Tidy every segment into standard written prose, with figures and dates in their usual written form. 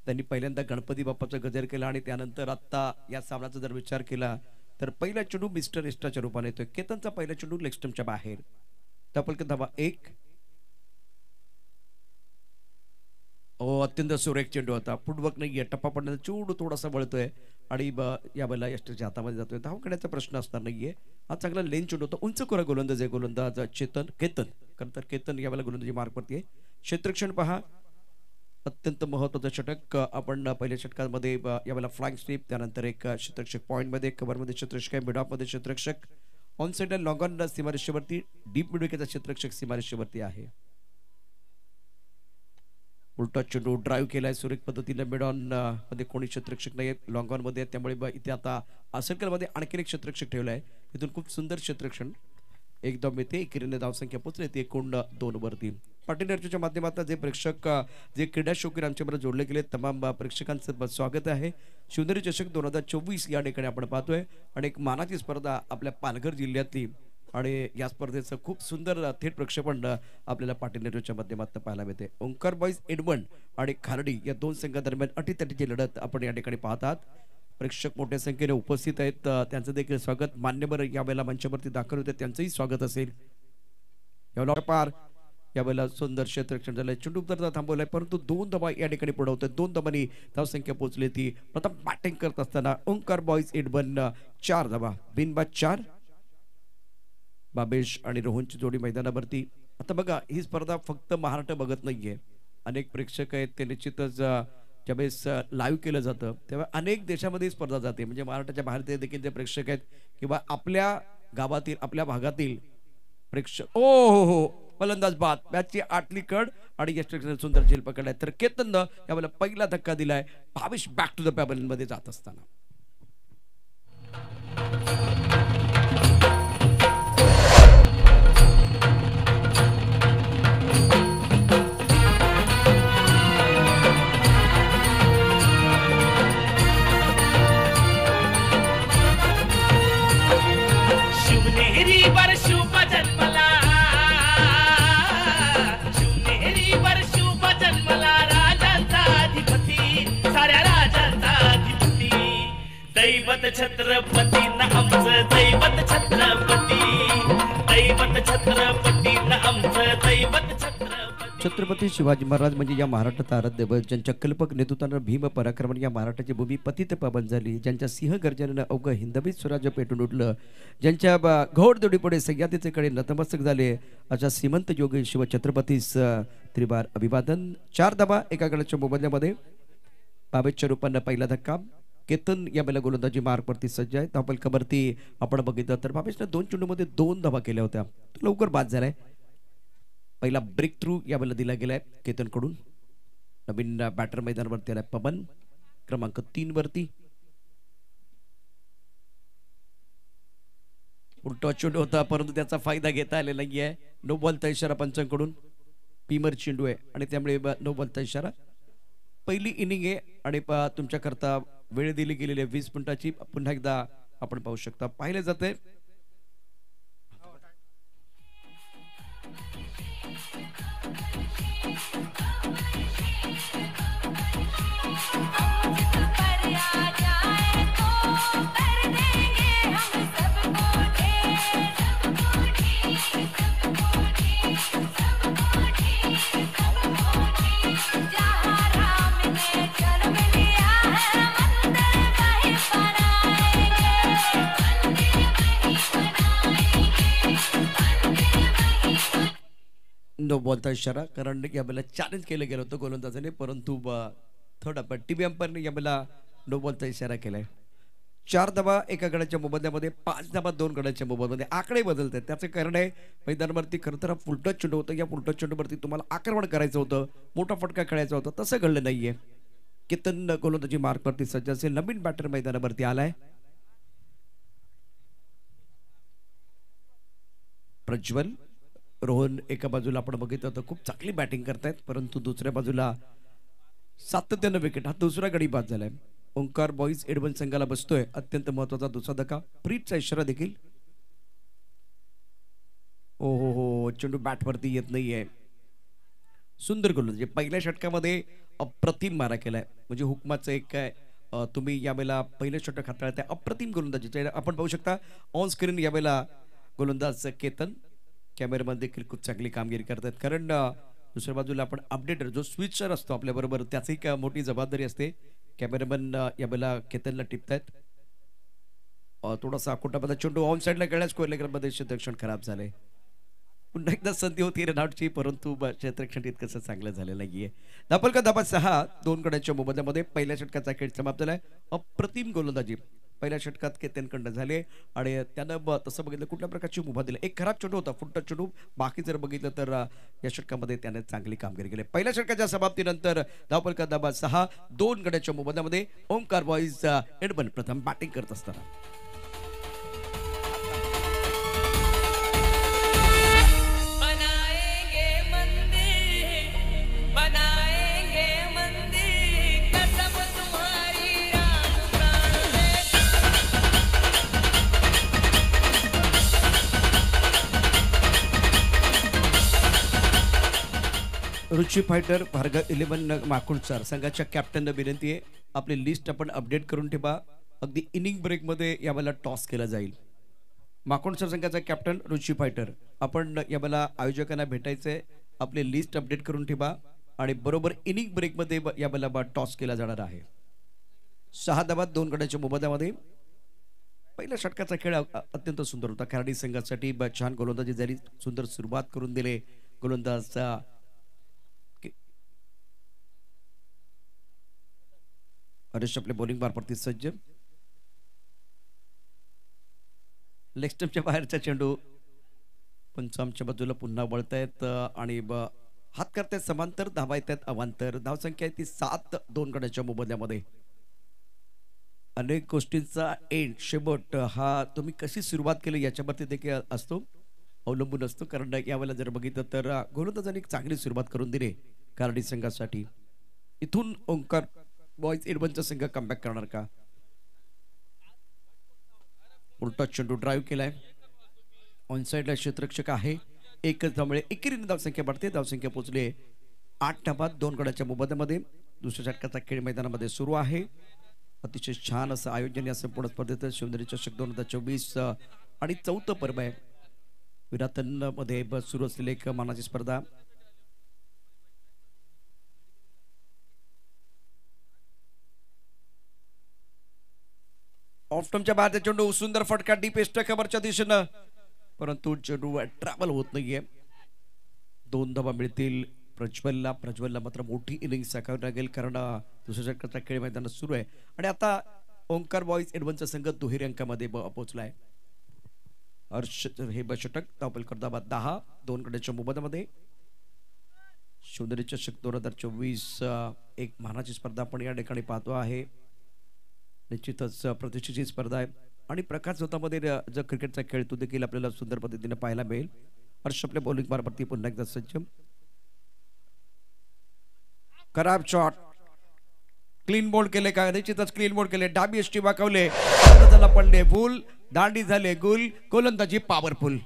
त्यांनी पहिल्यांदा गणपती बाप्पाचा गजर केला आणि त्यानंतर आता या सामन्याचा जर विचार केला तर पहिला चेंडू मिस्टर एस्ट्राच्या रूपाने येतोय. केतनचा पहिला चेंडू लेग स्टंपच्या बाहेर. तपलक धावा 1. अत्यंत सुरेख चेंडू होता. फुटवर्क नाहीये, टप्पा पडण्याचा चेंडू थोडासा वळतोय आणि या बॉलला यष्टीच्या हातामध्ये जातोय. धाव करण्याचा प्रश्न असणार नाहीये. हा चांगला लेन चेंडू होता. उंच कोरा गोलंदाज आहे गोलंदाज केतन. खरं तर केतन या वेळेला गोलंदाजी मार्कवरती आहे. क्षेत्ररक्षण पहा, अत्यंत महत्वाचं षटक. आपण पहिल्या षटकामध्ये यावेळेला फ्लाइंग स्वीप, त्यानंतर एक क्षेत्ररक्षक पॉईंटमध्ये, कव्हरमध्ये क्षेत्ररक्षक आहे, मिड ऑफमध्ये क्षेत्ररक्षक, ऑन साइड लॉंग ऑन सीमारेषेवरती, डीप मिडविकेटचा क्षेत्ररक्षक सीमारेषेवरती आहे. उलटा चेंडू ड्राईव्ह केलाय सुरेख पद्धतीने. मिड ऑन मध्ये कोणी क्षेत्ररक्षक नाही, लॉंग ऑन मध्ये, त्यामुळे इथे आता सर्कल मध्ये आणखी एक क्षेत्ररक्षक ठेवलाय. इथून खूप सुंदर क्षेत्ररक्षण. एकदम येते एकीने धावसंख्या पोहोचली ती 2 वरती. पाटील नर्चच्या माध्यमातून जे प्रेक्षक, जे क्रीडा शौकीन आमच्याबरोबर जोडले गेले, तमाम प्रेक्षकांचं स्वागत आहे. शिवनेरी चषक 2024 या ठिकाणी आपण पाहतोय आणि एक मानाची स्पर्धा आपल्या पालघर जिल्ह्यातली आणि या स्पर्धेचं खूप सुंदर थेट प्रक्षेपण आपल्याला पाटील नर्चच्या माध्यमातून पाहायला मिळते. ओंकार बॉईज एडमंड आणि खारडी या दोन संघादरम्यान अटीतटीची लढत आपण या ठिकाणी पाहतात. प्रेक्षक मोठ्या संख्येने उपस्थित आहेत, त्यांचं देखील स्वागत. मान्यवर यावेळेला मंचावरती दाखल होते, त्यांचंही स्वागत असेल. यावेळेला सुंदर क्षेत्ररक्षण झालंय. चेंडू तर थांबवलाय, परंतु 2 धावा या ठिकाणी पुढवतात. 2 धावांनी धावसंख्या पोहोचली. ती प्रथम बॅटिंग करत असताना ओंकार बॉईज एडमंड 4 धावा, बिनबाद 4. बाबेश आणि रोहनची जोडी मैदानावरती. आता बघा, ही स्पर्धा फक्त महाराष्ट्र बघत नाहीये, अनेक प्रेक्षक आहेत, ते निश्चितच ज्यावेळेस लाईव्ह केलं जातं तेव्हा अनेक देशामध्ये स्पर्धा जाते. म्हणजे महाराष्ट्राच्या बाहेर ते देखील जे प्रेक्षक आहेत किंवा आपल्या गावातील, आपल्या भागातील प्रेक्षक. हो, फलंदाज बाद, मॅचची 8ली कड आणि यष्टीने सुंदर झेल पकडलाय. तर केतन यावेळेला पहिला धक्का दिलाय. भावेश बॅक टू द पॅबल मध्ये जात असताना. दैवत छत्रपती न आमचं दैवत छत्रपती, दैवत छत्रपती न आमचं दैवत छत्रपती. छत्रपती शिवाजी महाराज म्हणजे या महाराष्ट्राचा आराध्य दैवत, ज्यांच्या कल्पक नेतृत्वानं भीम पराक्रमाने या महाराष्ट्राची भूमी पतित पावन झाली, ज्यांच्या सिंह गर्जनेनं अवघं हिंदवी स्वराज्य पेटून उठलं, ज्यांच्या घोडदौडीपुढे सह्याद्रीचे कडे नतमस्तक झाले, अशा श्रीमंत योगी शिव छत्रपतीस त्रिवार अभिवादन. 4 धावा एका गडाच्या मोबदल्यामध्ये. बाबेशच्या रूपानं पहिला धक्का. केतन या वेळेला गोलंदाजी मार्कवरती सज्ज आहे. धावफलकावरती आपण बघितलं तर बाबेशने 2 चेंडूमध्ये 2 धावा केल्या होत्या. लवकर बाद झालाय. पहिला ब्रेक थ्रू या वेळेला दिला गेलाय केतन कडून. नवीन बॅटर मैदानावरती आलाय पवन, क्रमांक 3 वरती. उलटा चेंडू होता, परंतु त्याचा फायदा घेता आलेला नाहीये. नो बॉलचा इशारा पंचांकडून. पीमर चेंडू आहे आणि त्यामुळे नो बॉलचा इशारा. पहिली इनिंग आहे आणि तुमच्याकरता वेळ दिली गेलेली 20 मिनिटाची. पुन्हा एकदा आपण पाहू शकता, पाहिले जाते. नो बॉलचा इशारा, कारण यावेळेला चॅलेंज केलं गेलं होतं गोलंदाजाने, परंतु थोडा टीव्ही अंपायरने यावेळेला नो बॉलचा इशारा केलाय. 4 धावा एका गडाच्या मोबदल्यामध्ये, 5 धावा 2 गडाच्या मोबदल्यामध्ये. आकडे बदलत आहेत, त्याचं कारण आहे मैदानावरती खरं तर हा फुलटच चेंडू होतं. या फुलटच चेंडूवरती तुम्हाला आक्रमण करायचं होतं, मोठा फटका खेळायचा होता, तसं घडलं नाहीये. केतन गोलंदाजी मार्कवरती सज्ज असेल. नवीन बॅटर मैदानावरती आलाय प्रज्वल. रोहन एका बाजूला आपण बघितलं तर खूप चांगली बॅटिंग करतायत, परंतु दुसऱ्या बाजूला सातत्यानं विकेट. हा दुसरा गडी बाद झालाय. ओंकार बॉईज एडमंड संघाला बसतोय अत्यंत महत्वाचा दुसरा धक्का. प्रीतचा इशारा देखील. हो, चेंडू बॅटवरती येत नाहीये. सुंदर गोलंदाजी. पहिल्या षटकामध्ये अप्रतिम मारा केलाय. म्हणजे हुकमाचं एक काय तुम्ही यावेळेला पहिले षटक हाताळताय. अप्रतिम गोलंदाजी आपण पाहू शकता ऑन स्क्रीन यावेळेला गोलंदाज केतन कॅमेरामध्ये देखील खूप चांगली कामगिरी करतात. कारण दुसऱ्या बाजूला आपण अपडेटर जो स्विचर असतो आपल्याबरोबर त्याची एक मोठी जबाबदारी असते. कॅमेरामन यावेळेला केतनला टिपतायत. थोडासा अकोटामध्ये चेंडू ऑन साईडला गेल्यास कोयलेकरमध्ये क्षेत्ररक्षण खराब झाले. पुन्हा एकदा संधी होती रनआउटची परंतु क्षेत्ररक्षण तितकंसं चांगलं झालेलं नाहीये. धापल का धाबा 6 2 गड्यांच्या मोबदल्यामध्ये पहिल्या षटकाचा खेळ समाप्त झालाय. अप्रतिम गोलंदाजी पहिल्या षटकात केतनकडनं झाले आणि त्यानं तसं बघितलं कुठल्या प्रकारची मुभा दिली. एक खराब चेंडू होता फुटत चेंडू. बाकी जर बघितलं तर या षटकामध्ये त्याने चांगली कामगिरी केली. पहिल्या षटकाच्या समाप्तीनंतर धापल का धाबा 6 2 गड्यांच्या मोबदल्यामध्ये ओंकार बॉईज एडबन प्रथम बॅटिंग करत असताना रुची फायटर भार्गव 11 माकुणसार संघाच्या कॅप्टनला विनंती आहे आपली लिस्ट आपण अपडेट करून ठेवा. अगदी इनिंग ब्रेकमध्ये यावेळेला टॉस केला जाईल. माकुणसार संघाचा कॅप्टन रुची फायटर आपण यावेळेला आयोजकांना भेटायचंय. आपली लिस्ट अपडेट करून ठेवा आणि बरोबर इनिंग ब्रेकमध्ये यावेळेला टॉस केला जाणार आहे. 6 धावा 2 गड्यांच्या मोबदल्यामध्ये पहिल्या षटकाचा खेळ अत्यंत सुंदर होता. खराडी संघासाठी छान गोलंदाजी झाली. सुंदर सुरुवात करून दिले गोलंदाज हरीश आपले बॉलिंग बारपरती सज्ज. लेग स्टंपच्या बाहेरचा चेंडू पंचामच्या बाजूला पुन्हा वळतायत आणि हात करतायत समांतर धावा येतात अवांतर. धावसंख्या आहे ती 7 2 गड्यांच्या मोबदल्यामध्ये. अनेक गोष्टींचा एंड शेवट हा तुम्ही कशी सुरुवात केली याच्यावरती देखील असतो अवलंबून असतो. कारण यावेळेला जर बघितलं तर गोलंदाजांनी चांगली सुरुवात करून दिली कराडी संघासाठी. इथून ओंकार बॉईज 11चा संघ कमबॅक करणार का? उलटा चेंडू ड्राईव्ह केलाय. ऑन साइडला क्षेत्ररक्षक आहे एकच त्यामुळे एकेरीने धावसंख्या वाढते. धावसंख्या पोहोचली 8 धावा 2 गड्यांच्या मोबदल्यामध्ये. दुसऱ्या षटकाचा खेळ मैदानामध्ये सुरू आहे. अतिशय छान असं आयोजन या संपूर्ण स्पर्धेत शिवनेरी चषक 2024 आणि 4थं पर्व आहे. विराटनमध्ये सुरू असलेली एक मानाची स्पर्धा. ऑफ्टमच्या बाहेरचा चेंडू सुंदर फटका डीप एस्ट कव्हरच्या दिशेनं परंतु चेंडू ट्रॅव्हल होत नाहीये. 2 धावा मिळतील प्रज्वलला मात्र मोठी इनिंग साकारावी लागेल कारण दुसऱ्या षटकाचा खेळ मैदानात सुरू आहे. आणि आता ओंकार बॉईज 11चा संघ दुहेरी अंकामध्ये पोहोचलाय. हर्ष हे षटक धावपल करदाबाद 10 2 गड्यांच्या मोबदल्यामध्ये. शिवनेरी चषक 2024 एक मानाची स्पर्धा आपण या ठिकाणी पाहतो आहे. निश्चितच प्रतिष्ठेची स्पर्धा आहे आणि प्रकाश झोतामध्ये जो क्रिकेटचा खेळ तो देखील आपल्याला सुंदर पद्धतीने पाहायला मिळेल. हर्ष आपल्या बॉलिंग बारवरती पुन्हा एकदा सज्ज. खराब शॉट क्लीन बोल्ड केले का? निश्चितच क्लीन बोल्ड केले. डाबी एष्टी वाकवले पडले फुल दांडी झाले गुल. गोलंदाजी पॉवरफुल.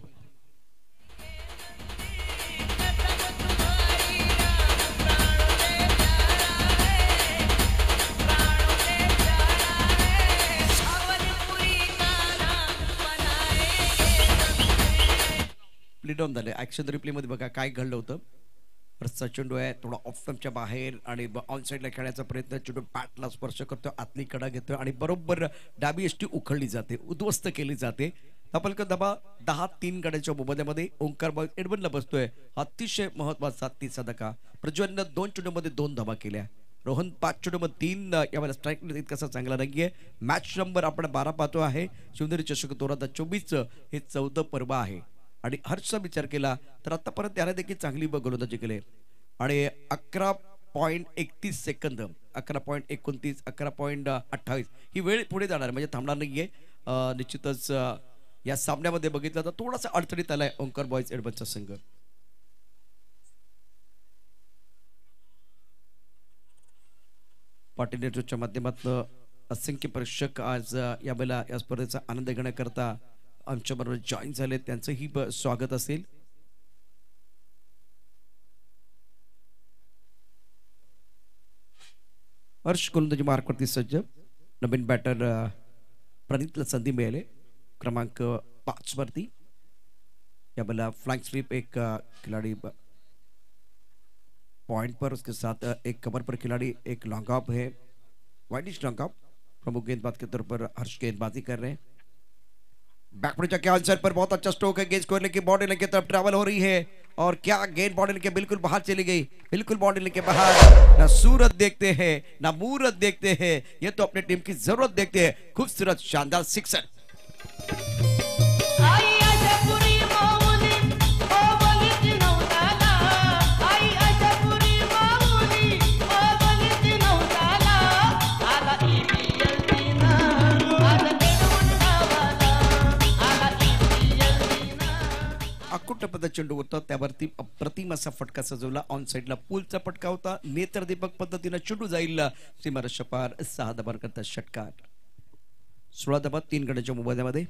प्ले डाऊन झाले. ऍक्शन रिप्ले मध्ये बघा काय घडलं होतं. रस्ता चेंडू आहे थोडा ऑफ स्टंपच्या बाहेर आणि ऑन साइडला खेळण्याचा प्रयत्न. चेंडू बॅटला स्पर्श करतो आतली कडा घेतोय आणि बरोबर डाबी एष्टी उखळली जाते उद्ध्वस्त केली जाते. धापल का धाबा 10 3 गड्यांच्या मोबदल्यामध्ये ओंकार बॉईज 11ला बसतोय. अतिशय महत्वाचा 30 धक्का. प्रज्वलनं 2 चेंडूमध्ये 2 धावा केल्या. रोहन 5 चेंडूमध्ये 3 यावेळेला स्ट्राईक इतकासा चांगला नाहीये. मॅच नंबर आपण 12 पाहतो आहे. शिवनेरी चषक 2024 हे 14 पर्व आहे आणि हर्षचा विचार केला तर आतापर्यंत त्याने देखील चांगली गोलंदाजी केली आणि 11.31 सेकंद 11.29 11.28 ही वेळ पुढे जाणार म्हणजे थांबणार नाहीये. निश्चितच या सामन्यामध्ये बघितलं तर थोडासा अडचणीत आलाय ओंकार बॉईज 11चा संघ. पाटील नेतृत्वाच्या माध्यमातून असंख्य प्रेक्षक आज यावेळेला या स्पर्धेचा आनंद घेण्याकरता आमच्या बरोबर जॉईन झाले. त्यांचंही स्वागत असेल. हर्ष गोलंदाजी मार्कवरती सज्ज. नवीन बॅटर प्रणितला संधी मिळाली क्रमांक 5 वरती. या बल्ला फ्लैंग स्वीप एक खिलाड़ी पॉइंट पर, उसके साथ एक कवर पर खिलाड़ी, एक लॉन्ग ऑफ है, वाइडिश लॉन्ग ऑफ. प्रमुख गेंदबाज के तौर पर हर्ष गेंदबाजी कर रहे हैं. बैकवर्ड के आंसर पर बहुत अच्छा स्ट्रोक है. गेंद स्कोर लेके बॉडी लेके तरफ ट्रैवल हो रही है और क्या गेंद बॉडी लेके बिल्कुल बाहर चली गई, बिल्कुल बॉडी लेके बाहर. ना सूरत देखते हैं ना मूरत देखते हैं, ये तो अपने टीम की जरूरत देखते हैं. खूबसूरत शानदार सिक्सर. अकुट चेंडू होता, त्यावरती अप्रतिम असा फटका सजवला. ऑन साइडला पूलचा फटका होता. नेत्रदीपक पद्धतीने चेंडू जाईल सीमारेषा पार. 6 धावा करता षटकार. 16 धावा 3 गड्यांच्या मोबदल्यामध्ये.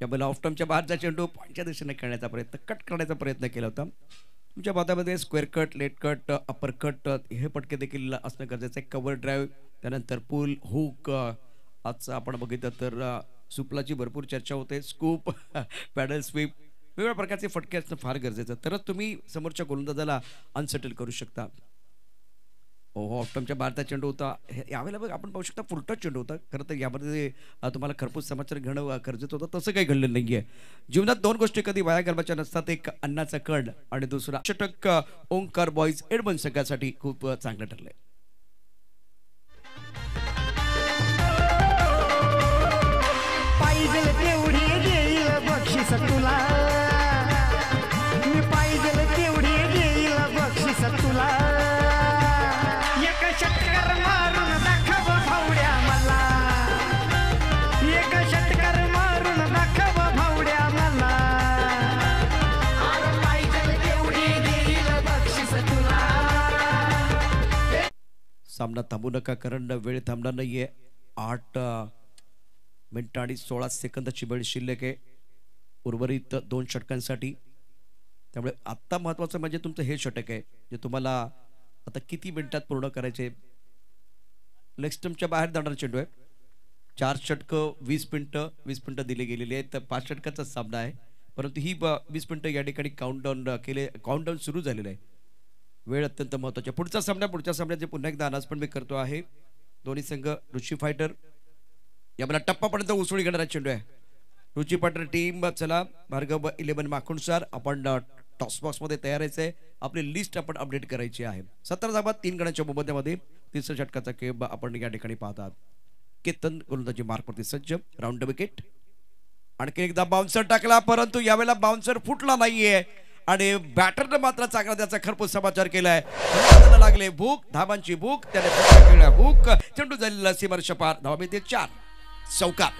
या बॉल ऑफ टर्मच्या बाहेरचा चेंडू पॉइंटच्या दिशेने खेळण्याचा प्रयत्न, कट करण्याचा प्रयत्न केला होता. तुमच्या बादामध्ये square cut, late cut, upper cut हे फटके देखील असणं गरजेचं आहे. कव्हर ड्राईव्ह, त्यानंतर पूल, हुक. आजचं आपण बघितलं तर सुपलाची भरपूर चर्चा होते. स्कूप, पॅडल स्वीप, वेगवेगळ्या प्रकारचे फटके असणं फार गरजेचं, तरच तुम्ही समोरच्या गोलंदाजाला अनसेटल करू शकता. ओहो, ऑफ टर्मच्या भारतात चेंडू होता. यावेळेला बघ आपण पाहू शकता फुलटा चेंडू होता. खरं तर यामध्ये तुम्हाला खरपूस समाचार घेणं गरजेचं होतं, तसं काही घडलेलं नाहीये. जीवनात 2 गोष्टी कधी वाया घालवायच्या नसतात, एक अन्नाचा कण आणि दुसरा षटक. ओंकार बॉईज एडमन संघासाठी खूप चांगलं ठरलंय. पाहिजे तेवढी देईल बक्षीस तुला, मी पाहिजे तेवढी देईल बक्षीस तुला. एक षटकार मारून दाखव भावड्या मला, एक षटकार मारून दाखव भावड्या मला. पाहिजे तेवढी देईल बक्षीस तुला. सामना थांबू नका, कारण वेळ थांबणार नाहीये. 8 मिनिटं आणि 16 सेकंदाची वेळ शिल्लक आहे उर्वरित 2 षटकांसाठी. त्यामुळे आत्ता महत्वाचं म्हणजे तुमचं हे षटक आहे जे तुम्हाला आता किती मिनिटात पूर्ण करायचे. लेग स्टंपच्या बाहेर जाणारा चेंडू आहे. 4 षटकं 20 मिनिटं दिली गेलेली आहेत. 5 षटकाचा सामना आहे, परंतु ही 20 मिनिटं या ठिकाणी काउंटडाऊन सुरू झालेलं आहे. वेळ अत्यंत महत्वाची. पुढच्या सामन्याचे पुन्हा एकदा अनाउन्समेंट पण मी करतो आहे. दोन्ही संघ रुची फायटर. या मला टप्पापर्यंत उसळी घेणारा चेंडू आहे. रुची फायटर टीम चला भार्गव 11 माखुंडसार, आपण टॉस बॉक्स मध्ये तयार आहे. आपली लिस्ट आपण अपडेट करायची आहे. 17 धावा 3 गड्यांच्या मोबदल्यामध्ये. तिसऱ्या षटकाचा खेळ आपण या ठिकाणी पाहतात. केतन गोलंदाजी मार्कवरती सज्ज. Round wicket. आणखी एकदा बाउन्सर टाकला, परंतु यावेळेला बाउन्सर फुटला नाहीये आणि बॅटरने मात्र चांगला त्याचा खरपूस समाचार केलाय. लागले भूक, धावांची भूक, त्याने भूक. चेंडू झालेला सीमारेषा पार. धावा मिळते 4. चौकार.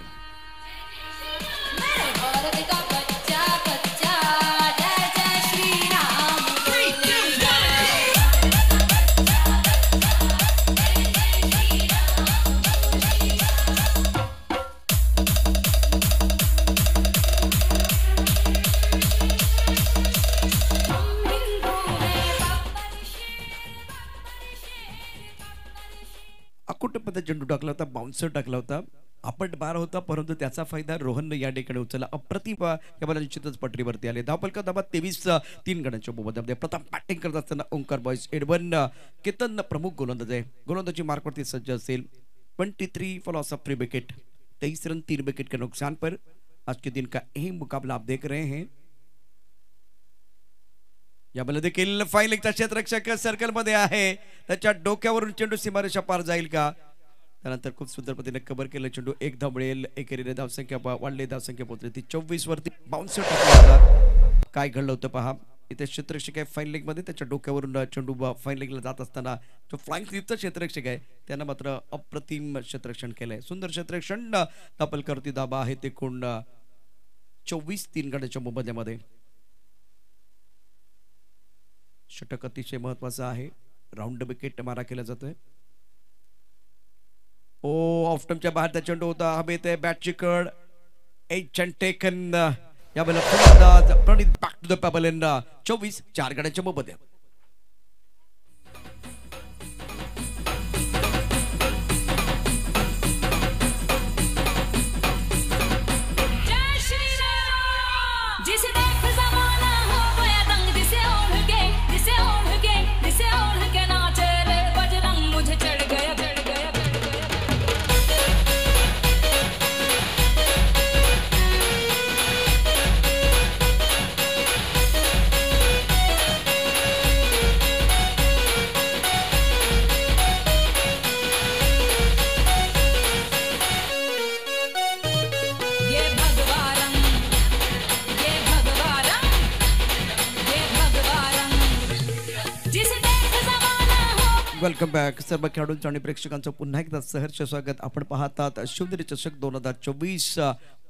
अकुट पद्धत चेंडू टाकला होता, बाउन्सर टाकला होता. आपण 12 होता, परंतु त्याचा फायदा रोहनने या ठिकाणी उचलला. अप्रतिम या बॉल निश्चितच पटरीवरती आले. धावफलक धावा 23 3 गड्यांच्या मोबदल्यामध्ये. प्रथम बॅटिंग करत असताना ओंकार बॉईज एडवन. केतन प्रमुख गोलंदाज आहे. गोलंदाजी मार्कवरती सज्ज असेल. 23 for loss of 3 wicket. 23 run 3 wicket के नुकसान पर आज के दिन का यही मुकाबला आप देख रहे हैं. या बॉल देखील फाईन लेगचा क्षेत्ररक्षक सर्कल मध्ये आहे. त्याच्या डोक्यावरून चेंडू सीमारेषा पार जाईल का. त्यानंतर खूप सुंदर पद्धतीने कव्हर केलं चेंडू. 1 धाव मिळेल. एकेरीने धावसंख्या वाढली, धावसंख्या पोहोचली ती 24 वरती. बाउन्सर टाकला. काय घडलं होतं पहा. इथे क्षेत्ररक्षक आहे फाईन लेग मध्ये. त्याच्या डोक्यावरून चेंडू फाईन लेगला जात असताना जो फ्लाइंग स्वीपचा क्षेत्ररक्षक आहे त्यानं मात्र अप्रतिम क्षेत्ररक्षण केलंय. सुंदर क्षेत्ररक्षण. तापलकरती धाबा आहे ते कोण 24 3 गड्यांच्या मोबदल्यामध्ये. षटक अतिशय महत्वाचं आहे. राऊंड विकेट मारा केला जातोय. ओ ऑफ टर्मच्या बाहेर त्या चेंडू होता. हवेत आहे बॅटची कड. एचन टेकन. या ball Pranit back to the pavilion in 24 4 गड्यांच्या मोबदल्यात. वेलकम बॅक सर्व खेळाडूंचं आणि प्रेक्षकांचं पुन्हा एकदा सहर्ष स्वागत. आपण पाहतात शिवनेरी चषक 2024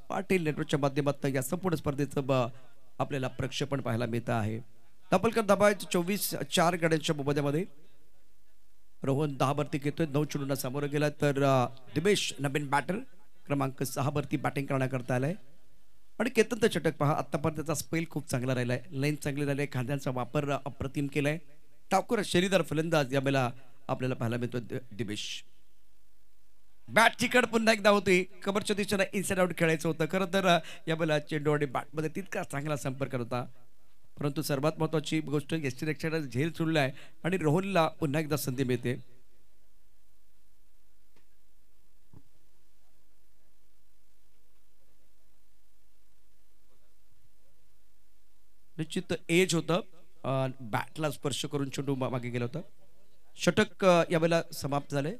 पाटील नेटवर्कच्या माध्यमातून या संपूर्ण स्पर्धेचं आपल्याला प्रक्षेपण पाहायला मिळतं आहे. धापलकर दबायचं 24-4 गाड्यांच्या मोबदल्यामध्ये रोहन 10 वरती घेतोय, 9 चेंडूंना सामोरं गेला तर दिमेश नवीन बॅटर क्रमांक 6 वरती बॅटिंग करण्याकरता आलाय. आणि केतन षटक पहा, आतापर्यंत त्याचा स्पेल खूप चांगला राहिलाय, लाईन चांगली झाली, खांद्यांचा वापर अप्रतिम केलाय. ठाकूर शरीरदार फलंदाज यावेळेला आपल्याला पाहायला मिळतो. दिमेश बॅट चिकट पुन्हा एकदा होती, कबरच्या दिशेने इनसाइड आउट खेळायचं होतं. खरं तर यावेळेला चेंडू आणि बॅटमध्ये तितका चांगला संपर्क होता, परंतु सर्वात महत्वाची गोष्ट यष्टीरक्षकाने झेल सोडलाय आणि रोहनला पुन्हा एकदा संधी मिळते. निश्चित एज होतं, बॅटला स्पर्श करून चेंडू मागे गेला होता. षटक यावेळेला समाप्त झाले.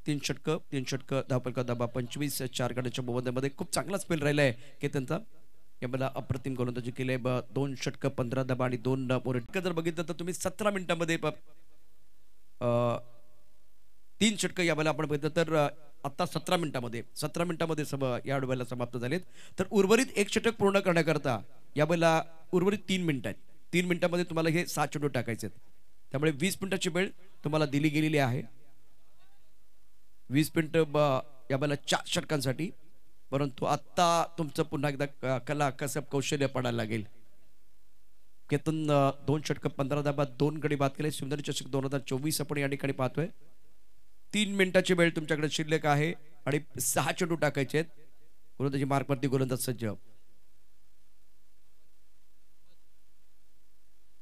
3 षटक धावपलका दबा 25-4 गाड्यांच्या मोबदल्यामध्ये खूप चांगला स्पेल राहिलाय केतनचा. यावेळेला अप्रतिम गोलंदाजी केले. 2 षटक 15 दबा आणि 2 मोरेट. जर बघितलं तर तुम्ही 17 मिनिटांमध्ये 3 षटक यावेळेला आपण बघितलं तर आता 17 मिनिटांमध्ये या वेळेला समाप्त झालेत. तर उर्वरित 1 षटक पूर्ण करण्याकरता यावेळेला उर्वरित 3 मिनिट आहेत. 3 मिनिटांमध्ये तुम्हाला हे 7 चेंडू टाकायचे आहेत. त्यामुळे 20 मिनिटाची वेळ तुम्हाला दिली गेलेली आहे. 20 मिनिट यावेळेला 4 षटकांसाठी. परंतु आता तुमचं पुन्हा एकदा कला कसब कौशल्य पडायला लागेल. केतन 2 षटक 15 धाबा 2 गडी बाद केले. शिवनेरी चषक 2024 आपण या ठिकाणी पाहतोय. 3 मिनिटाची वेळ तुमच्याकडे शिल्लक आहे आणि 6 चेंडू टाकायचे आहेत. गोलंदाजी मार्कवरती गोलंदाज सज्ज.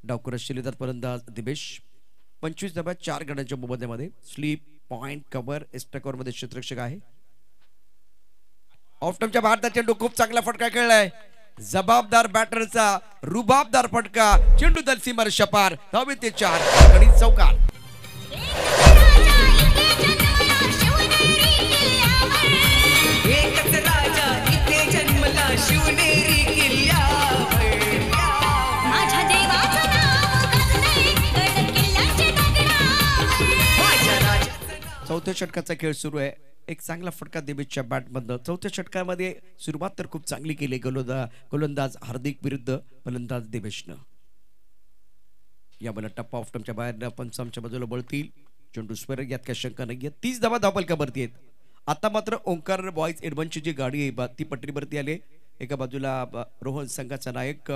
डावखुरा शिलेदार फलंदाज दिमेश 25 धाबा 4 गड्यांच्या मोबदल्यामध्ये. Slip point cover extra cover मध्ये क्षेत्ररक्षक आहे. ऑफ टर्मच्या भारतात चेंडू खूप चांगला फटका खेळलाय. जबाबदार बॅटरचा रुबाबदार फटका. चेंडू दलसीमार शपार धावे ते 4 गणित चौकार. चौथ्या षटकाचा खेळ सुरू आहे. एक चांगला फटका दिमेशच्या बॅटमधनं. चौथ्या षटकामध्ये सुरुवात तर खूप चांगली केली गोलंदाज हार्दिक विरुद्ध फलंदाज दिमेशनं. यावेळेला टप्पा ऑफ टर्मच्या बाहेर पंचांच्या बाजूला बळतील. चेंडू स्क्वेअर, यात काही शंका नाहीये. 30 धावा धावपलकावरती आहेत. आता मात्र ओंकार बॉयज एडमनची जी गाडी आहे ती पटरीवरती आली. एका बाजूला रोहन संघाचा नायक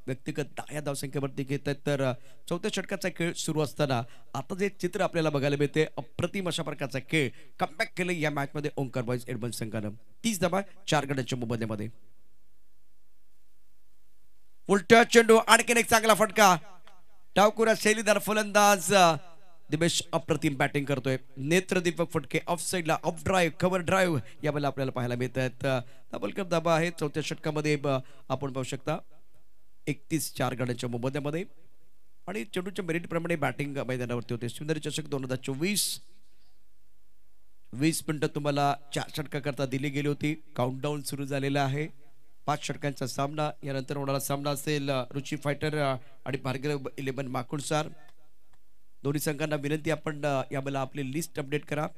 व्यक्तिगत 10 धावसंख्येवरती घेत आहेत. तर चौथ्या षटकाचा खेळ सुरू असताना आता जे चित्र आपल्याला बघायला मिळते अप्रतिम अशा प्रकारचा खेळ कमबॅक केले या मॅच मध्ये ओंकार बॉयज एडमन संघानं. 30 धावा 4 गड्यांच्या मोबदल्यामध्ये. उलट्या चेंडू आणखीन एक चांगला फटका. डावखुरा शैलीदार फलंदाज दिमेश अप्रतिम बॅटिंग करतोय. नेत्रदीपक फटके ऑफ साइडला, ऑफ ड्राईव्ह, कव्हर ड्राईव्ह यावेळेला आपल्याला पाहायला मिळत आहेत. धाबलकर धाबा आहे चौथ्या षटकामध्ये आपण पाहू शकता. 31-4 गड्यांच्या मोबदल्यामध्ये आणि चेंडूच्या मेरिट प्रमाणे बॅटिंग मैदानावरती होते. शिवनेरी चषक 2024 20 मिनिटं तुम्हाला 4 षटका करता दिली गेली होती. काउंटडाऊन सुरू झालेला आहे. 5 षटकांचा सामना. यानंतर होणारा सामना असेल रुची फायटर आणि भार्गव 11 माकुणसार. दोन्ही संघांना विनंती आपण यावेळेला आपली लिस्ट अपडेट करा.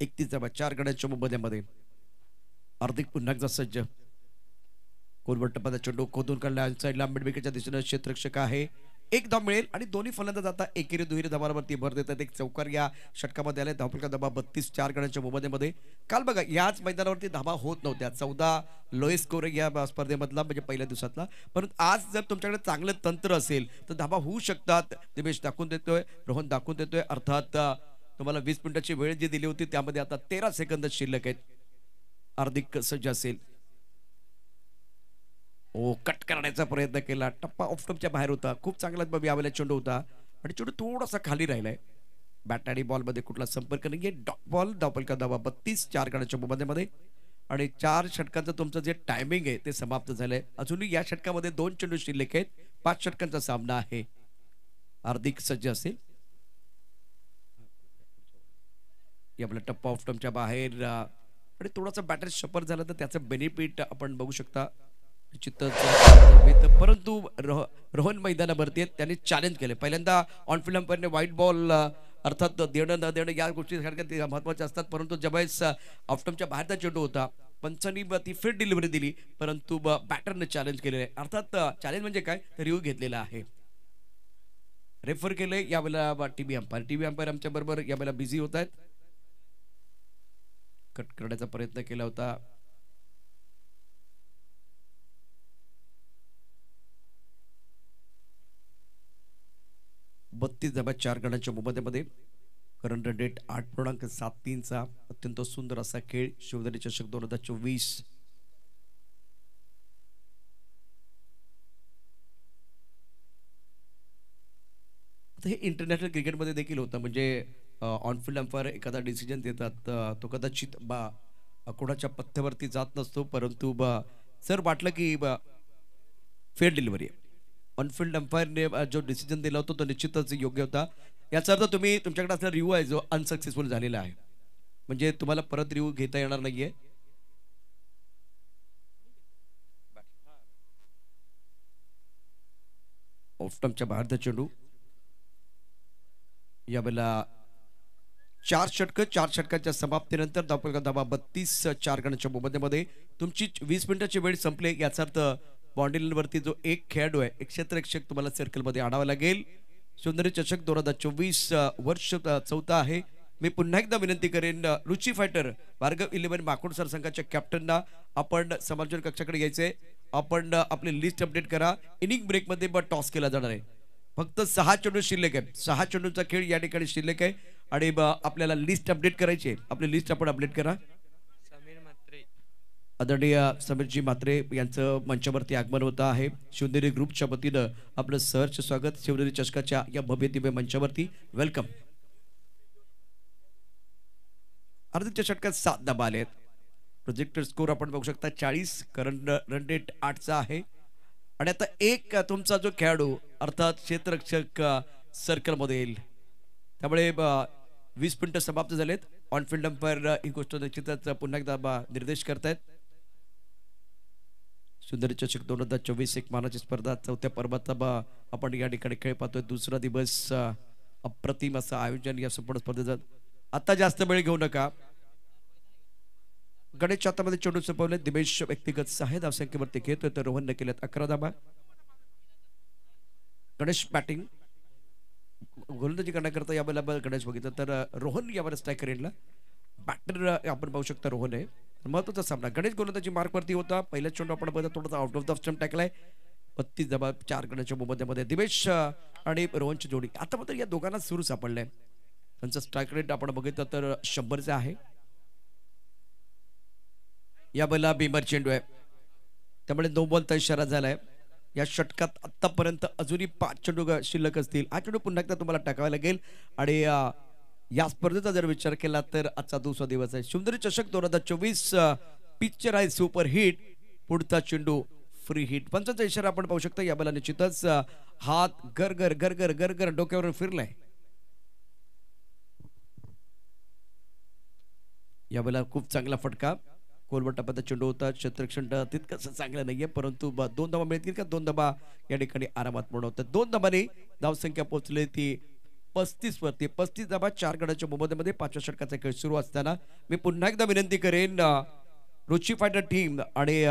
31 धावा 4 गड्यांच्या मोबदल्यामध्ये. हार्दिक पुन्हा एकदा सज्ज. कोलवट टप्प्याचा चेंडू खोदून काढला साईडला. मिड विकेटच्या दिशेने क्षेत्ररक्षक आहे. 1 धाव मिळेल आणि दोन्ही फलंदाज आता एकेरी दुहेरी धावांवरती भर देतात. एक चौकार या षटकामध्ये आले. धावपलका धाबा 32-4 गड्यांच्या मोबदल्यामध्ये. काल बघा याच मैदानावरती धावा होत नव्हत्या. 14 लोएस्ट स्कोर या स्पर्धेमधला म्हणजे पहिल्या दिवसातला. परंतु आज जर तुमच्याकडे चांगलं तंत्र असेल तर धावा होऊ शकतात. दिमेश दाखवून देतोय, रोहन दाखवून देतोय. अर्थात तुम्हाला 20 मिनिटाची वेळ जी दिली होती त्यामध्ये आता 13 सेकंद शिल्लक आहेत. हार्दिक सज्ज असेल. कट करण्याचा प्रयत्न केला. टप्पा ऑफ टर्मच्या बाहेर होता. खूप चांगला यावेळेला चेंडू होता आणि चेंडू थोडासा खाली राहिलाय. बॅट आणि बॉल मध्ये कुठला संपर्क नाहीये. Dot ball. धावपलका धावा 32-4 गड्यांच्या मोबदल्यामध्ये आणि 4 षटकांचं तुमचं जे टायमिंग आहे ते समाप्त झालंय. अजूनही या षटकामध्ये 2 चेंडू शिल्लक आहेत. 5 षटकांचा सामना आहे. हार्दिक सज्ज असेल. यावेळेला टप्पा ऑफ टर्मच्या बाहेर आणि थोडासा बॅटर शपर झाला तर त्याचं बेनिफिट आपण बघू शकता. निश्चितच परंतु रोहन मैदानावरती आहेत, त्यांनी चॅलेंज केले. पहिल्यांदा ऑन फील्ड अंपायरने व्हाईट बॉल अर्थात देणं न देणं या गोष्टी महत्वाच्या असतात, परंतु ज्यावेळेस ऑफ्टमच्या बाहेरचा चेंडू होता पंचांनी ती फिट डिलिव्हरी दिली, परंतु बॅटरने चॅलेंज केलेलं आहे. अर्थात चॅलेंज म्हणजे काय, रिव्ह्यू घेतलेला आहे. रेफर केले यावेळेला टीव्ही अंपायर आमच्या बरोबर यावेळेला बिझी होत आहेत. कट करण्याचा प्रयत्न केला होता. बत्तीस धाबा 4 गणांच्या मोबदल्यामध्ये करंट रन रेट 8.73चा अत्यंत सुंदर असा खेळ. शिवधरी चषक 2024 आता हे इंटरनॅशनल क्रिकेटमध्ये देखील होतं. म्हणजे ऑन फील्ड अंपायर एखादा डिसिजन देतात, तो कदाचित कोणाच्या पथ्यावरती जात नसतो, परंतु जर वाटलं की फेअर डिलिव्हरी आहे, ऑन फील्ड अंपायरने जो डिसिजन दिला होता तो निश्चितच योग्य होता. याचा अर्थ तुम्ही तुमच्याकडे असलेला रिव्ह्यू आहे जो अनसक्सेसफुल झालेला आहे, म्हणजे तुम्हाला परत रिव्ह्यू घेता येणार नाहीये. ऑफ्टमच्या बाहेरचा चेंडू यावेळेला 4 षटकांच्या समाप्तीनंतर धावा 32 4 गणांच्या मोबदल्यामध्ये तुमची 20 मिनिटाची वेळ संपली. याचा अर्थ बाउंड्री वरती जो एक खेळाडू आहे, एक क्षेत्ररक्षक तुम्हाला सर्कलमध्ये आणावा लागेल. सुंदरी चषक 2024 वर्ष 4 आहे. मी पुन्हा एकदा विनंती करेन रुची फायटर भार्गव 11 माकुडसर संघाच्या कॅप्टनना आपण समालोचन कक्षाकडे यायचे. आपण आपली लिस्ट अपडेट करा. इनिंग ब्रेक मध्ये टॉस केला जाणार आहे. फक्त 6 चेंडू शिल्लक आहे. 6 चेंडूचा खेळ या ठिकाणी शिल्लक आहे आणि आपल्याला लिस्ट अपडेट करायची आहे. आपली लिस्ट आपण अपडेट करा. आदरणीय समीरजी म्हात्रे यांचं मंचावरती आगमन होत आहे. शिवनेरी ग्रुपच्या वतीनं आपलं सहर्ष स्वागत शिवनेरी चषकाच्या या भव्य दिव्य मंचावरती. वेलकम. अर्ध्या षटकात 7 धाबा आले आहेत. प्रोजेक्टर स्कोर आपण बघू शकता 40. करंट रन रेट 8चा आहे. आणि आता एक तुमचा जो खेळाडू अर्थात क्षेत्ररक्षक सर्कलमध्ये येईल, त्यामुळे 20 मिनिटं समाप्त झालेत. ऑन फील्ड अंपायर ही गोष्ट निश्चितच पुन्हा एकदा निर्देश करतायत. सुंदरी चषक 2024 एक मानाची स्पर्धा 4थ्या पर्वाचा आपण या ठिकाणी खेळ पाहतोय. दुसरा दिवस अप्रतिम असं आयोजन या संपूर्ण स्पर्धेचं. आता जास्त वेळ घेऊ नका. गणेश हातामध्ये चेंडू सोपवले. दिमेश व्यक्तिगत 6 धावसंख्येवरती खेळतोय, तर रोहनने केल्यात 11 धाबा. गणेश बॅटिंग गोलंदाजी करण्याकरता यावेळेला गणेश बघितलं तर रोहन यावर स्ट्रायकर एंडला. बॅटर आपण पाहू शकता रोहन आहे. महत्वाचा सामना. गणेश गोलंदाजी मार्कवरती होता. पहिला चेंडू आपण बघा थोडासा आउट ऑफ द स्टंप टाकलाय. 32 धाबा 4 गणांच्या मोबदल्यामध्ये दिमेश आणि रोहनची जोडी. आता मात्र या दोघांना सुरू सापडलंय. त्यांचा स्ट्राईक रेट आपण बघितलं तर 100चा आहे. या बला बीमर चेंडू आहे, त्यामुळे 9 बॉलचा इशारा झालाय. या षटकात आतापर्यंत अजूनही 5 चेंडू शिल्लक असतील. हा चेंडू पुन्हा एकदा तुम्हाला टाकावा लागेल. आणि या स्पर्धेचा जर विचार केला तर आजचा दुसरा दिवस आहे. सुंदरी चषक 2024 पिक्चर आहे सुपर हिट. पुढचा चेंडू फ्री हिट. पंचांचा इशारा आपण पाहू शकता. या बला निश्चितच हात गरगर गरगर गरगर डोक्यावरून फिरलाय. या बला खूप चांगला फटका. कोलबटापाचा चेंडू होता. क्षेत्ररक्षण तितकंच चांगलं नाहीये, परंतु 2 धाबा मिळतील का? 2 धाबा या ठिकाणी आरामात मिळवतात. 2 धाबांनी धावसंख्या पोहोचली ती 35 वरती. 35 धाबा 4 गणांच्या मोबदल्यामध्ये 5व्या षटकाचा खेळ सुरू असताना मी पुन्हा एकदा विनंती करेन रुची फायटर टीम आणि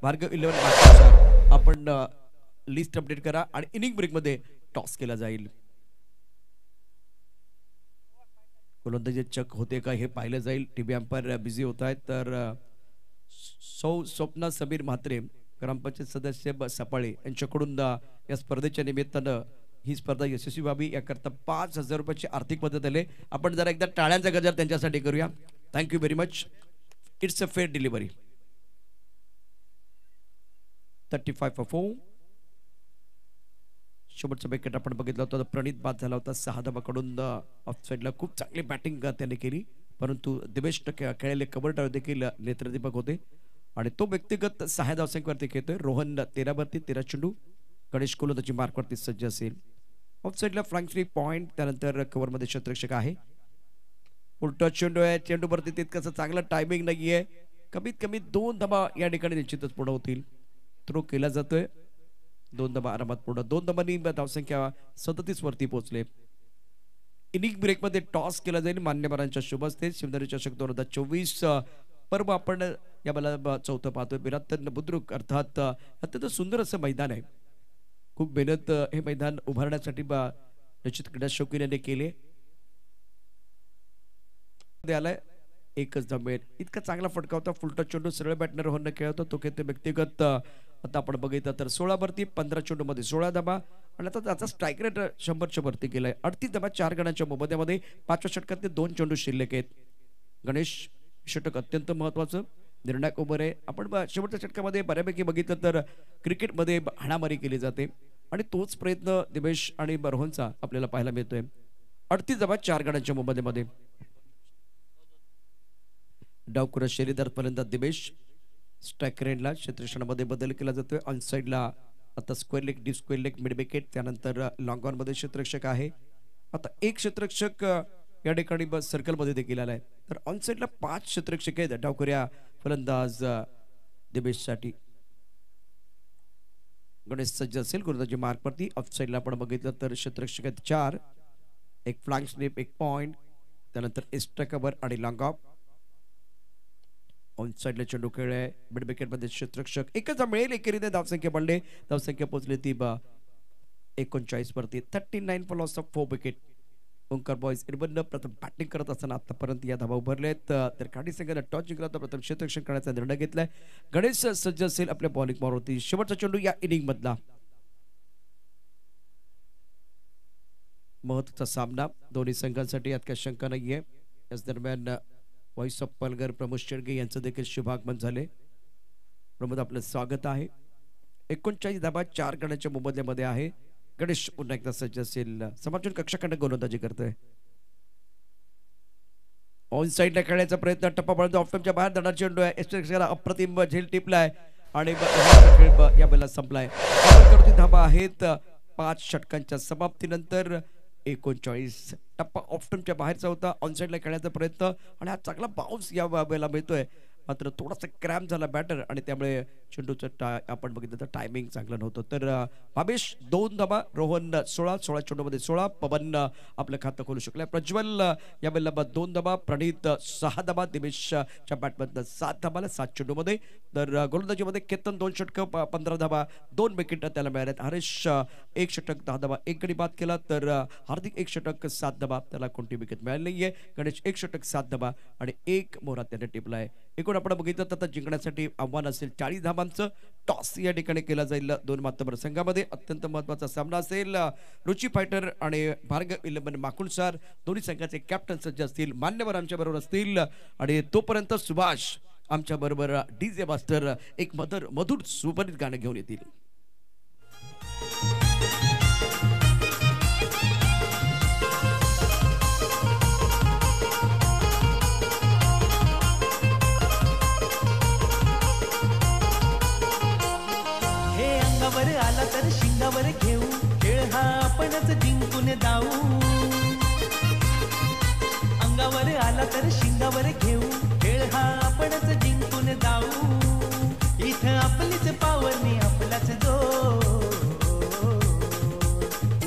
भार्गव 11 आपण लिस्ट अपडेट करा आणि इनिंग ब्रेक मध्ये टॉस केला जाईल. गोलंदाजी चक होते का हे पाहिलं जाईल. टीव्ही अंपायर बिझी होत आहेत. तर स्वप्ना समीर म्हात्रे ग्रामपंचायत सदस्य सपाळे यांच्याकडून या स्पर्धेच्या निमित्तानं ही स्पर्धा यशस्वी व्हावी याकरता 5,000 रुपयाची आर्थिक मदत आले. आपण जरा एकदा टाळ्यांचा गजर त्यांच्यासाठी करूया. Thank you very much. It's a fair delivery. 35 for 4. शेवटचा विकेट आपण बघितला होता. प्रणित बाद झाला होता 6 धाबाकडून ऑफ साईडला. खूप चांगली बॅटिंग त्याने केली, परंतु दिवेश खेळलेले कबरटावर देखील नेत्रदीपक होते आणि तो व्यक्तिगत 6 धावसंख्येवरती खेळतोय. रोहन 13 वरती 13 चेंडू. गणेश कोलंदाजी मार्कवरती सज्ज असेल. ऑफ साईडला फ्लँक फ्री पॉइंट. त्यानंतर कव्हरमध्ये क्षेत्ररक्षक आहे. उलटा चेंडू आहे. चेंडूवरती तितकंसं चांगलं टायमिंग नाहीये. कमीत कमी 2 धाबा या ठिकाणी निश्चितच पूर्ण होतील. थ्रो केला जातोय. 2 धाबा आरामात पूर्ण. 2 धाबांनी धावसंख्या 37 वरती पोहोचले. इनिंग ब्रेक मध्ये टॉस केला जाईल मान्यवरांच्या शुभ हस्ते. शिवनेरी चषक 2024 पर्व आपण या मला चौथं पाहतोय. बिरातन बुद्रुक अर्थात अत्यंत सुंदर असं मैदान आहे. खूप मेहनत हे मैदान उभारण्यासाठी निश्चित क्रीडा शौकीनाने केले. आलाय एकच धाबेत इतका चांगला फटका होता. फुलटॉस चेंडू सरळ बॅटनर होणं खेळतो तो खेळते व्यक्तिगत. आता आपण बघितलं तर 16 वरती 15 चेंडू मध्ये 16 धाबा आणि आता त्याचा स्ट्राईक रेट 100च्या वरती गेलाय. 38 धाबा 4 गणांच्या मोबदल्यामध्ये 5व्या षटकातले 2 चेंडू शिल्लक आहेत. गणेश षटक अत्यंत महत्वाचं निर्णायक ओव्हर आहे. आपण शेवटच्या षटकामध्ये बऱ्यापैकी बघितलं तर क्रिकेटमध्ये हाणामारी केली जाते आणि तोच प्रयत्न दिवेश आणि रोहनचा आपल्याला पाहायला मिळतोय. 38 धाबा 4 गणांच्या मोबदल्यामध्ये. डावखुरा शैलीदार फलंदाज दिवेश. स्ट्राईक रेटला क्षेत्ररक्षणामध्ये बदल केला जातोय. ऑन साइडला आता square leg, deep square leg, mid wicket, त्यानंतर लॉंग ऑन मध्ये क्षेत्ररक्षक आहे. आता एक क्षेत्ररक्षक या ठिकाणी सर्कल मध्ये देखील आलाय. तर ऑन साइडला 5 क्षेत्ररक्षक आहेत डावखुऱ्या फलंदाज दिवेशसाठी. गणेश सज्ज असेल गोलंदाजी मार्क वरती. ऑफ साइडला आपण बघितलं तर क्षेत्ररक्षक आहेत 4. एक फ्लँक स्लिप, एक पॉइंट, त्यानंतर एक्स्ट्रा कव्हर आणि लॉंग ऑफ. ऑन साइडला चेंडू खेळ आहे. मिड विकेट मध्ये क्षेत्ररक्षक एकच मिळेल. एकेरीने धावसंख्या पडले. धावसंख्या पोहोचली ती 39 वरती. 39 फॉर लॉस ऑफ 4 विकेट. ओंकार बॉयज इरबन प्रथम बॅटिंग करत असताना आतापर्यंत या धावा उभारलेत. तर खाडी संघाने टॉस जिंकला तर प्रथम क्षेत्ररक्षण करण्याचा निर्णय घेतलाय. गणेश सज्ज असेल आपल्या बॉलिंग मारवरती. शेवटचा चेंडू या इनिंग मधला. महत्वाचा सामना दोन्ही संघांसाठी यात काही शंका नाहीये. याच दरम्यान व्हॉइस ऑफ पालघर प्रमोद शेडगे यांचं देखील शुभागमन झाले. प्रमोद आपलं स्वागत आहे. 39 धाबा 4 गणांच्या मोबदल्यामध्ये आहे. गणेश पुन्हा एकदा सज्ज असेल. समाजून कक्षाखंड गोलंदाजी करतोय. ऑन साइडला खेळण्याचा प्रयत्न टप्पा पडतो. ऑफटमच्या बाहेर धडा चेंडू आहे. एक्स्ट्रा अप्रतिम झेल टिपलाय आणि खेळ या वेळेला संपलाय. धाबा आहेत 5 षटकांच्या समाप्तीनंतर. 39 टप्पा ऑफटमच्या बाहेरचा होता. ऑन साइडला खेळण्याचा प्रयत्न आणि हा चांगला बाउन्स या वेळेला मिळतोय. मात्र थोडासा क्रॅम्प झाला बॅटर आणि त्यामुळे चेंडूचं आपण बघितलं तर टायमिंग चांगलं नव्हतं. तर भावेश 2 धाबा, रोहन 16 चेंडूमध्ये 16. पवन आपलं खातं खोलू शकलाय. प्रज्वल या वेळेला 2 धाबा, प्रणित 6 धाबा, दिवेशच्या बॅटमधनं 7 धाबाला 7 चेंडूमध्ये. तर गोलंदाजीमध्ये केतन 2 षटकं 15 धाबा 2 विकेट त्याला मिळाल्यात. हरेश 1 षटक 10 धाबा 1 गडी बाद केला. तर हार्दिक 1 षटक 7 धाबा त्याला कोणती विकेट मिळाली नाहीये. गणेश 1 षटक 7 धाबा आणि 1 मोहरा त्याने टिपलाय. एकूण आपण बघितलं तर जिंकण्यासाठी आव्हान असेल 40 धाबांचं. टॉस या ठिकाणी केला जाईल 2 मातबर संघामध्ये. अत्यंत महत्वाचा सामना असेल. रुची फायटर आणि भार्गव 11 माकुणसार दोन्ही संघाचे कॅप्टन सज्ज असतील. मान्यवर आमच्या बरोबर असतील आणि तोपर्यंत सुभाष आमच्या बरोबर डीजे मास्टर एक मधुर सुपरित गाणं घेऊन येतील. आला तर शिंगावर घेऊ. खेळ हा आपणच जिंकून जाऊ. अंगावर आला तर शिंगावर घेऊ. खेळ हा आपणच जिंकून जाऊ. इथं आपलीच पावरणी आपलाच जो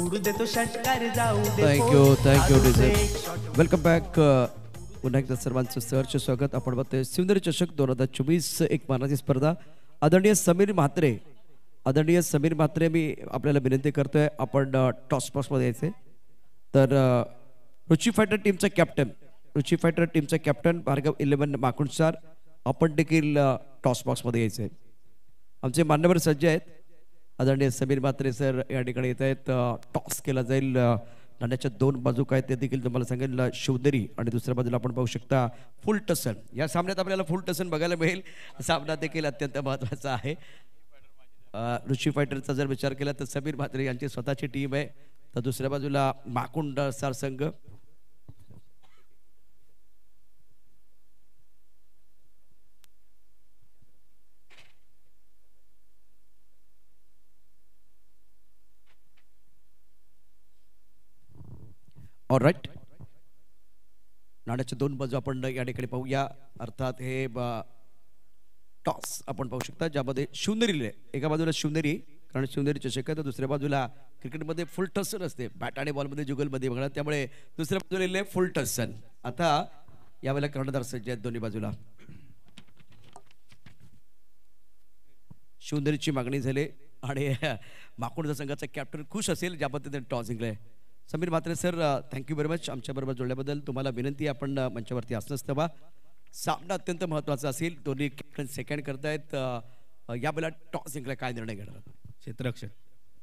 उडू देतो षटकार जाऊ दे. Thank you DJ. Welcome back. पुन्हा एकदा सर्वांचं सहर्ष स्वागत. आपण बघतोय शिवनेरी चषक 2024 एक मानाची स्पर्धा. आदरणीय समीर म्हात्रे मी आपल्याला विनंती करतोय आपण टॉस बॉक्समध्ये यायचे. तर रुची फायटर टीमचा कॅप्टन भार्गव 11 माकुणसार आपण देखील टॉस बॉक्समध्ये यायचे. आमचे मान्यवर सज्ज आहेत. आदरणीय समीर म्हात्रे सर या ठिकाणी येत आहेत. टॉस केला जाईल. नाण्याच्या 2 बाजू काय ते देखील तुम्हाला सांगेल. शिवनेरी आणि दुसऱ्या बाजूला आपण पाहू शकता फुल टसन. या सामन्यात आपल्याला फुल टसन बघायला मिळेल. सामना देखील अत्यंत महत्वाचा आहे. रुची फायटरचा जर विचार केला तर समीर म्हात्रे यांची स्वतःची टीम आहे. तर दुसऱ्या बाजूला माकुंड सार संघ. ऑलराईट. नाण्याच्या 2 बाजू आपण या ठिकाणी पाहूया. अर्थात हे टॉस आपण पाहू शकता, ज्यामध्ये शिवनेरीले एका बाजूला शिवनेरी, कारण शिवनेरी चषक आहे, तर दुसऱ्या बाजूला क्रिकेटमध्ये फुल टसन असते, बॅट आणि बॉलमध्ये जुगलमध्ये बघा, त्यामुळे दुसऱ्या बाजूला फुल टसन. आता यावेळेला कर्णधार सज्ज आहेत दोन्ही बाजूला. शिवनेरीची मागणी झाली आणि माकुडचा संघाचा कॅप्टन खुश असेल ज्या पद्धतीने टॉस जिंकलाय. Sameer Mhatre sir, thank you very much आमच्याबरोबर जोडल्याबद्दल. तुम्हाला विनंती आहे आपण मंचावरती असणंच तेव्हा. सामना अत्यंत महत्त्वाचा असेल, दोन्ही कॅप्टन सेकंड करतायत. यावेळेला टॉस जिंकला, काय निर्णय घेणार? क्षेत्ररक्षण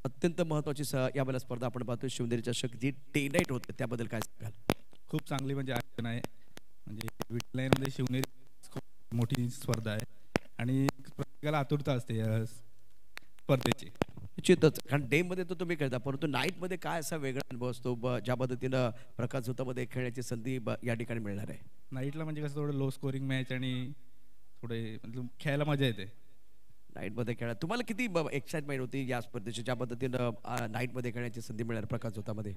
अत्यंत महत्त्वाची यावेळेला स्पर्धा आपण पाहतोय, शिवनेरी चषक जी डे नाईट होते, त्याबद्दल काय सांगाल? खूप चांगली म्हणजे आयोजन आहे. म्हणजे विठ्ठलाईमध्ये शिवनेरी खूप मोठी स्पर्धा आहे आणि प्रत्येकाला आतुरता असते या स्पर्धेची. निश्चितच, कारण डे मध्ये तर तुम्ही खेळता, परंतु नाईट मध्ये काय असा वेगळा अनुभव असतो ज्या पद्धतीनं प्रकाश झोतामध्ये खेळण्याची संधी या ठिकाणी मिळणार आहे? नाईटला म्हणजे कसं थोडं लो स्कोरिंग मॅच आणि थोडे मतलब खेळायला मजा येते. नाईट मध्ये खेळा तुम्हाला किती एक्साइटमेंट होती या स्पर्धेची, ज्या पद्धतीनं नाईट मध्ये खेळण्याची संधी मिळणार प्रकाश झोतामध्ये?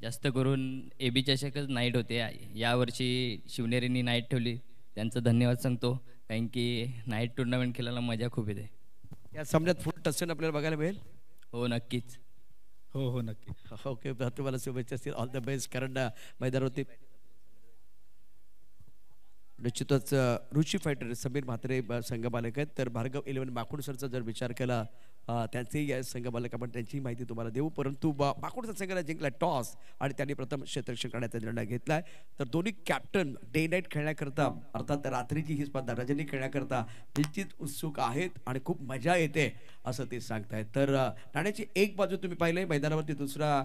जास्त करून एबी चषकच नाईट होते. यावर्षी शिवनेरीनी नाईट ठेवली, त्यांचं धन्यवाद सांगतो, कारण की नाईट टुर्नामेंट खेळायला मजा खूप येते. या सामन्यात फुल टसन आपल्याला बघायला मिळेल? हो नक्कीच. हो हो नक्की. ओके, तुम्हाला शुभेच्छा असतील, ऑल द बेस्ट. कारण मैदानावरती निश्चितच रुची फायटर समीर म्हात्रे संघ मालक आहेत, तर भार्गव 11 माकुड सरचा जर विचार केला त्यांचेही या संघ मालक, आपण त्यांची माहिती तुम्हाला देऊ. परंतु माकुडचा संघाला जिंकला टॉस आणि त्यांनी प्रथम क्षेत्ररक्षण करण्याचा निर्णय घेतलाय. तर दोन्ही कॅप्टन डे नाईट खेळण्याकरता, अर्थात रात्रीची ही स्पर्धा रजनी खेळण्याकरता निश्चित उत्सुक आहेत आणि खूप मजा येते असं ते सांगतायत. तर नाण्याची एक बाजू तुम्ही पाहिलंय, मैदानावरती दुसरा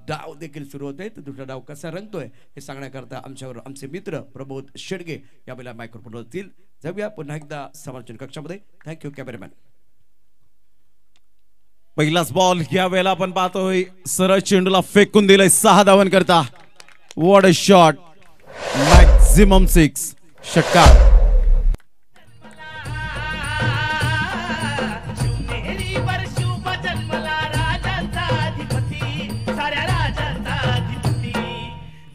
डाव देखील सुरू होतोय, तर दुसरा डाव कसा रंगतोय हे सांगण्याकरता आमच्यावर आमचे मित्र प्रमोद शेडगे यावेळेला मायक्रोफोन असतील. जाऊया पुन्हा एकदा समालोचन कक्षामध्ये. Thank you cameraman. पहिलाच बॉल या वेळेला आपण पाहतोय, सरळ चेंडूला फेकून दिलंय 6 धावन करता. व्हॉट अ शॉट, मॅक्झिमम 6 षटकार. शिवनेरीवर शुभ जन्मला राजांचा अधिपती, साऱ्या राजांचा अधिपती.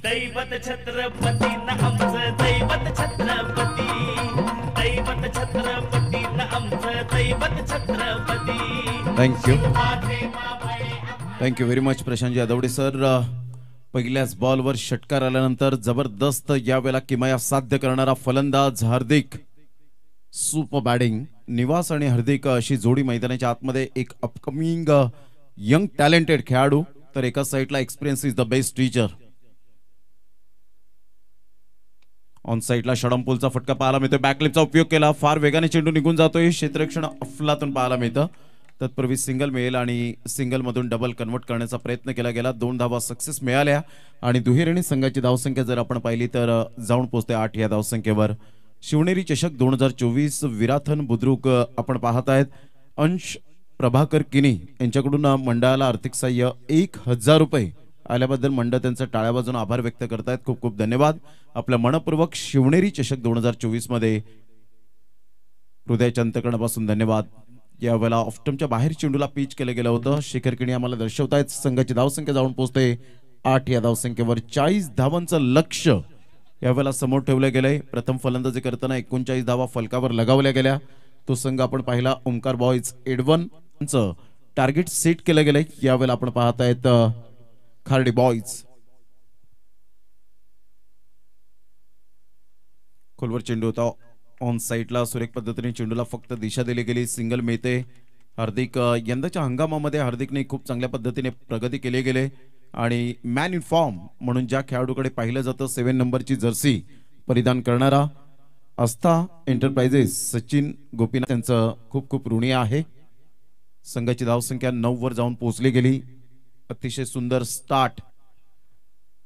दैवत छत्रपती न आमचं दैवत छत्रपती, दैवत छत्रपती न आमचं दैवत Chhatrapati. Thank you very much Prashant Yadavde sir. पहिल्याच बॉलवर षटकार आल्यानंतर जबरदस्त यावेळेला किमया साध्य करणारा फलंदाज हार्दिक. Super batting. निवास आणि हार्दिक अशी जोडी मैदानाच्या आतमध्ये एक अपकमिंग यंग टॅलेंटेड खेळाडू, तर एका साईडला experience is the best teacher. On साईडला षडंपूलचा फटका पाहायला मिळतोय, बॅकलिपचा उपयोग केला, फार वेगाने चेंडू निघून जातोय, क्षेत्ररक्षण अफलातून पाहायला मिळतं. तत्पूर्वी सिंगल मिळेल आणि सिंगल मधून डबल कन्वर्ट करण्याचा प्रयत्न केला गेला. 2 धावा सक्सेस मिळाल्या आणि दुहेरीने संघाची धावसंख्या जर आपण पाहिली तर जाऊन पोहोचते 8 या धावसंख्येवर. शिवनेरी चषक 2024 विराथन बुद्रुक आपण पाहत आहेत. अंश प्रभाकर किनी यांच्याकडून मंडळाला आर्थिक सहाय्य 1000 रुपये आल्याबद्दल मंडळ त्यांचा टाळ्या वाजवून आभार व्यक्त करतायत. खूप खूप धन्यवाद. आपल्या मनपूर्वक शिवनेरी चषक 2024 मध्ये हृदयाच्या अंतकरणापासून धन्यवाद. यावेळेला ऑफ्टमच्या बाहेर चेंडूला पिच केलं गेलं होतं. शेखर किणी आम्हाला दर्शवतायत. संघाची धावसंख्या जाऊन पोहोचते 8 या धावसंख्येवर. 40 धावांचं लक्ष यावेळेला समोर ठेवलं गेलंय. प्रथम फलंदाजी करताना 39 धावा फलकावर लगावल्या गेल्या. तो संघ आपण पाहिला ओमकार बॉयज 81चं टार्गेट सेट केलं गेलंय. यावेळेला आपण पाहतायत खार्डी बॉयज. खोलवर चेंडू होता ऑन साईडला. सुरेख पद्धतीने चेंडूला फक्त दिशा दिली गेली. सिंगल मिळते. हार्दिक यंदाच्या हंगामामध्ये हार्दिकने खूप चांगल्या पद्धतीने प्रगती केली गेले आणि मॅन इन फॉर्म म्हणून ज्या खेळाडूकडे पाहिलं जातं 7 नंबरची जर्सी परिधान करणारा आस्था एंटरप्राइजेस सचिन गोपीनाथ त्यांचं खूप खूप ऋणी आहे. संघाची धावसंख्या 9 वर जाऊन पोहोचली गेली. अतिशय सुंदर स्टार्ट.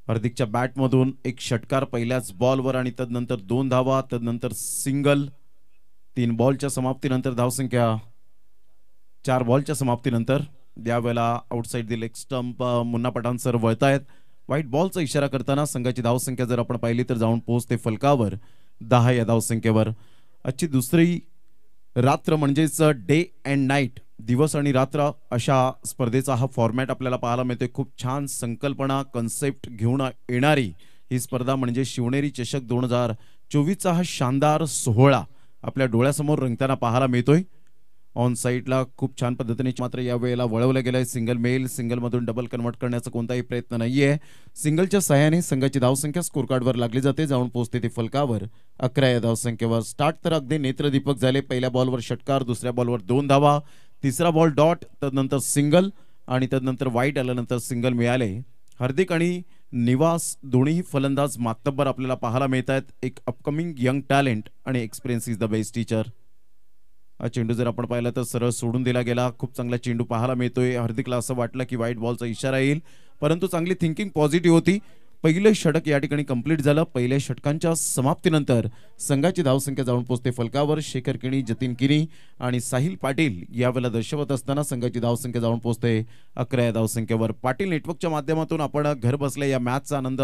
हार्दिकच्या बॅटमधून एक षटकार पहिल्याच बॉलवर आणि तदनंतर 2 धावा, तदनंतर सिंगल. 3 बॉलच्या समाप्तीनंतर धावसंख्या 4 बॉलच्या समाप्तीनंतर. यावेळेला outside the leg stump Munna Pathan sir वळतायत. व्हाईट बॉलचा इशारा करताना संघाची धावसंख्या जर आपण पाहिली तर जाऊन पोहोचते फलकावर 10 या धावसंख्येवर. आजची दुसरी रात्र म्हणजेच डे अँड नाईट, दिवस आणि रात्र अशा स्पर्धेचा हा फॉर्मॅट आपल्याला पाहायला मिळते. खूप छान संकल्पना कन्सेप्ट घेऊन येणारी ही स्पर्धा म्हणजे शिवनेरी चषक 2024चा हा शानदार सोहळा आपल्या डोळ्यासमोर रंगताना पाहायला मिळतोय. ऑन साईडला खूप छान पद्धतीने मात्र या वेळेला वळवलं गेलंय. सिंगल मेल, सिंगलमधून डबल कन्वर्ट करण्याचा कोणताही प्रयत्न नाहीये. सिंगलच्या सहाय्याने संघाची धावसंख्या स्कोर कार्डवर लागली जाते, जाऊन पोहोचते ती फलकावर 11 या धावसंख्येवर. स्टार्ट तर अगदी नेत्रदीपक झाले. पहिल्या बॉलवर षटकार, दुसऱ्या बॉलवर 2 धावा, तिसरा बॉल डॉट, तदनंतर सिंगल आणि तदनंतर वाईट आल्यानंतर सिंगल मिळाले. हार्दिक आणि निवास दोन्ही फलंदाज मातब्बर आपल्याला पाहायला मिळत आहेत. एक अपकमिंग यंग टॅलेंट आणि experience is the best teacher. हा चेंडू जर आपण पाहिला तर सरळ सोडून दिला गेला. खूप चांगला चेंडू पाहायला मिळतोय. हार्दिकला असं वाटलं की व्हाईट बॉलचा इशारा येईल, परंतु चांगली थिंकिंग पॉझिटिव्ह होती. पहिलं षटक या ठिकाणी कंप्लीट झालं. पहिल्या षटकांच्या समाप्तीनंतर संघाची धावसंख्या जाऊन पोहोचते फलकावर. शेखर किणी, जतीन किणी आणि साहिल पाटील यावेळेला दर्शवत असताना संघाची धावसंख्या जाऊन पोहोचते 11 या धावसंख्येवर. पाटील नेटवर्कच्या माध्यमातून आपण घर बसल्या या मॅचचा आनंद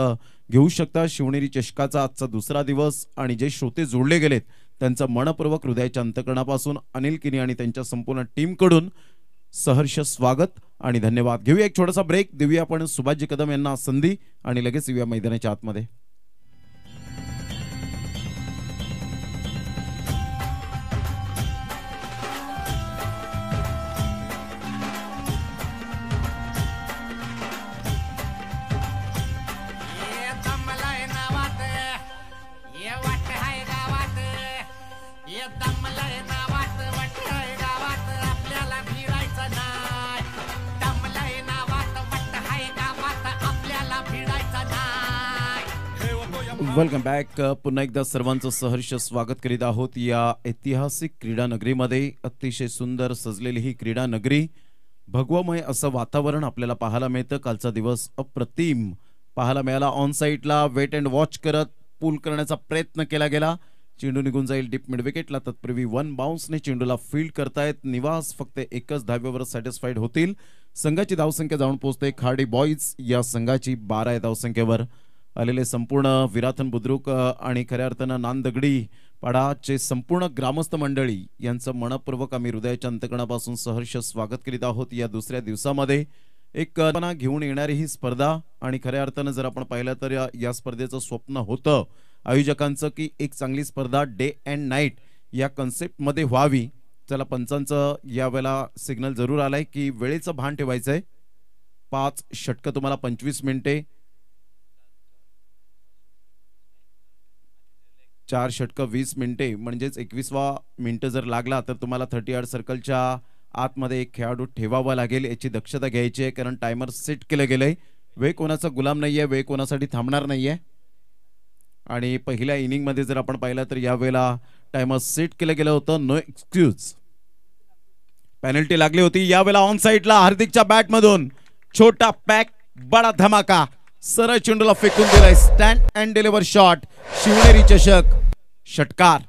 घेऊ शकता. शिवनेरी चषकाचा आजचा दुसरा दिवस आणि जे श्रोते जोडले गेलेत त्यांचं मनपूर्वक हृदयाच्या अंतकरणापासून अनिल किनी आणि त्यांच्या संपूर्ण टीमकडून सहर्ष स्वागत आणि धन्यवाद. घेऊया एक छोटासा ब्रेक, देऊया आपण सुभाषजी कदम यांना संधी आणि लगेच येऊया मैदानाच्या आतमध्ये. Welcome back. पुन्हा एकदा सर्वांचं सहर्ष स्वागत करीत आहोत या ऐतिहासिक क्रीडा नगरीमध्ये. अतिशय सुंदर सजलेली ही क्रीडा नगरी, भगवमय असं वातावरण आपल्याला पाहायला मिळतं. कालचा दिवस अप्रतिम पाहायला मिळाला. ऑन साईडला वेट अँड वॉच करत पूल करण्याचा प्रयत्न केला गेला. चेंडू निघून जाईल डीप मिड विकेटला. तत्पूर्वी 1 बाउन्सने चेंडूला फील्ड करतायत निवास. फक्त एकच धाव्यावर सॅटिस्फाईड होतील. संघाची धावसंख्या जाऊन पोहोचते खार्डी बॉईज या संघाची 12 या धावसंख्येवर. आलेले संपूर्ण विराथन बुद्रुक आणि खऱ्या अर्थानं नांदगडी पाडाचे संपूर्ण ग्रामस्थ मंडळी यांचं मनपूर्वक आम्ही हृदयाच्या अंतकरणापासून सहर्ष स्वागत करीत आहोत या दुसऱ्या दिवसामध्ये. एक कल्पना घेऊन येणारी ही स्पर्धा आणि खऱ्या अर्थानं जर आपण पाहिलं तर या स्पर्धेचं स्वप्न होतं आयोजकांचं की एक चांगली स्पर्धा डे अँड नाईट या कन्सेप्टमध्ये व्हावी. चला, पंचांचं यावेळेला सिग्नल जरूर आलाय की वेळेचं भान ठेवायचंय. 5 षटकं तुम्हाला 25 मिनिटे, 4 षटकं 20 मिनिटे, म्हणजेच 21वा मिनिट जर लागला तर तुम्हाला 30 यार्ड सर्कलच्या आतमध्ये एक खेळाडू ठेवावा लागेल. याची दक्षता घ्यायची आहे कारण टायमर सेट केलं गेलंय. वेळ कोणाचा गुलाम नाहीये, वेळ कोणासाठी थांबणार नाहीये. आणि पहिल्या इनिंगमध्ये जर आपण पाहिलं तर यावेळेला टायमर सेट केलं गेलं होतं. नो एक्सक्यूज, पेनल्टी लागली होती. यावेळेला ऑन साईडला हार्दिकच्या बॅटमधून छोटा पॅक बडा धमाका, सरळ चेंडूला फेकून दिलाय. Stand and deliver shot, Shivneri चषक, षटकार.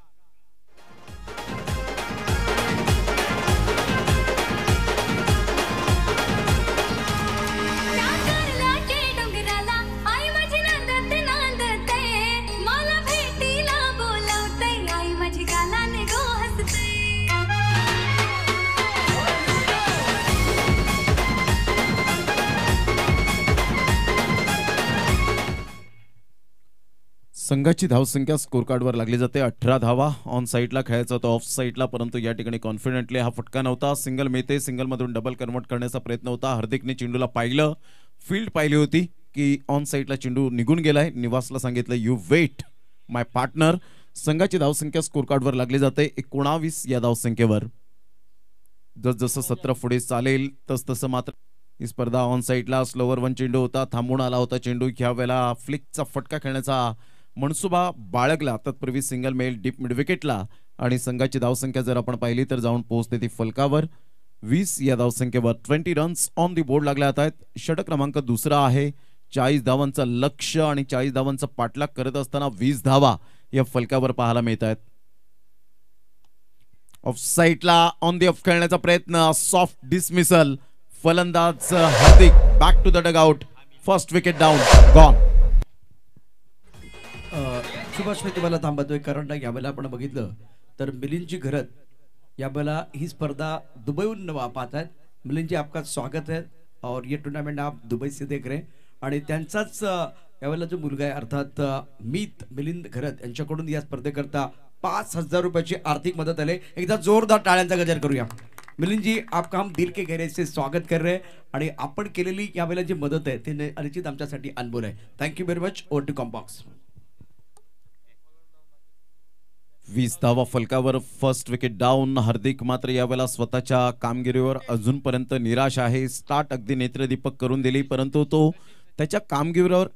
संघाची धावसंख्या स्कोर कार्डवर लागली जाते 18 धावा. ऑन साईडला खेळायचा होता ऑफ साईडला, परंतु या ठिकाणी कॉन्फिडेंटली हा फटका नव्हता. सिंगल मिळते, सिंगलमधून डबल कन्वर्ट करण्याचा प्रयत्न होता. हार्दिकने चेंडूला पाहिलं, फील्ड पाहिली होती की ऑन साईडला चेंडू निघून गेलाय. निवासला सांगितलं यू वेट माय पार्टनर. संघाची धावसंख्या स्कोर कार्डवर लागली जाते 19 या धावसंख्येवर. जसजसं सत्र पुढे चालेल तसतसं मात्र ही स्पर्धा ऑन साईडला स्लोवर 1 चेंडू होता, थांबून आला होता चेंडू. ह्या वेळेला फ्लिकचा फटका खेळण्याचा मनसुबा बाळगला. तत्पूर्वी सिंगल मेल डीप मिड विकेटला आणि संघाची धावसंख्या जर आपण पाहिली तर जाऊन पोहोचते ती फलकावर 20 या धावसंख्येवर. 20 रन्स ऑन दी बोर्ड लागले आहेत. षटक क्रमांक दुसरा आहे. 40 धावांचं लक्ष आणि 40 धावांचा पाठलाग करत असताना 20 धावा या फलकावर पाहायला मिळत आहेत. ऑफ साईडला ऑन दी ऑफ खेळण्याचा प्रयत्न, सॉफ्ट डिसमिसल. फलंदाज Hardik back to the dugout. First wicket down, gone. Subhash, मी तुम्हाला थांबवतोय कारण यावेळेला आपण बघितलं तर मिलिंदजी घरत यावेळेला ही स्पर्धा दुबईहून पाहत आहेत. मिलिंदजी, आपका स्वागत है और ये टूर्नामेंट आप दुबई से देख रहे हैं. आणि त्यांचाच यावेळेला जो मुलगा आहे अर्थात मीत मिलिंद घरत यांच्याकडून या स्पर्धेकरता 5,000 रुपयाची आर्थिक मदत आले. एकदा जोरदार टाळ्यांचा गजर करूया. मिलिंद जी, आपका हम दिल के गहरे से स्वागत कर रहे हैं आणि आपण केलेली यावेळेला जी मदत आहे ती निश्चित आमच्यासाठी अनमोल आहे. Thank you very much. Over to combox. 20 धावा फलकावर, फर्स्ट विकेट डाऊन. हार्दिक मात्र यावेळेला स्वतःच्या कामगिरीवर अजूनपर्यंत निराश आहे. स्टार्ट अगदी नेत्रदीपक करून दिली, परंतु तो त्याच्या कामगिरीवर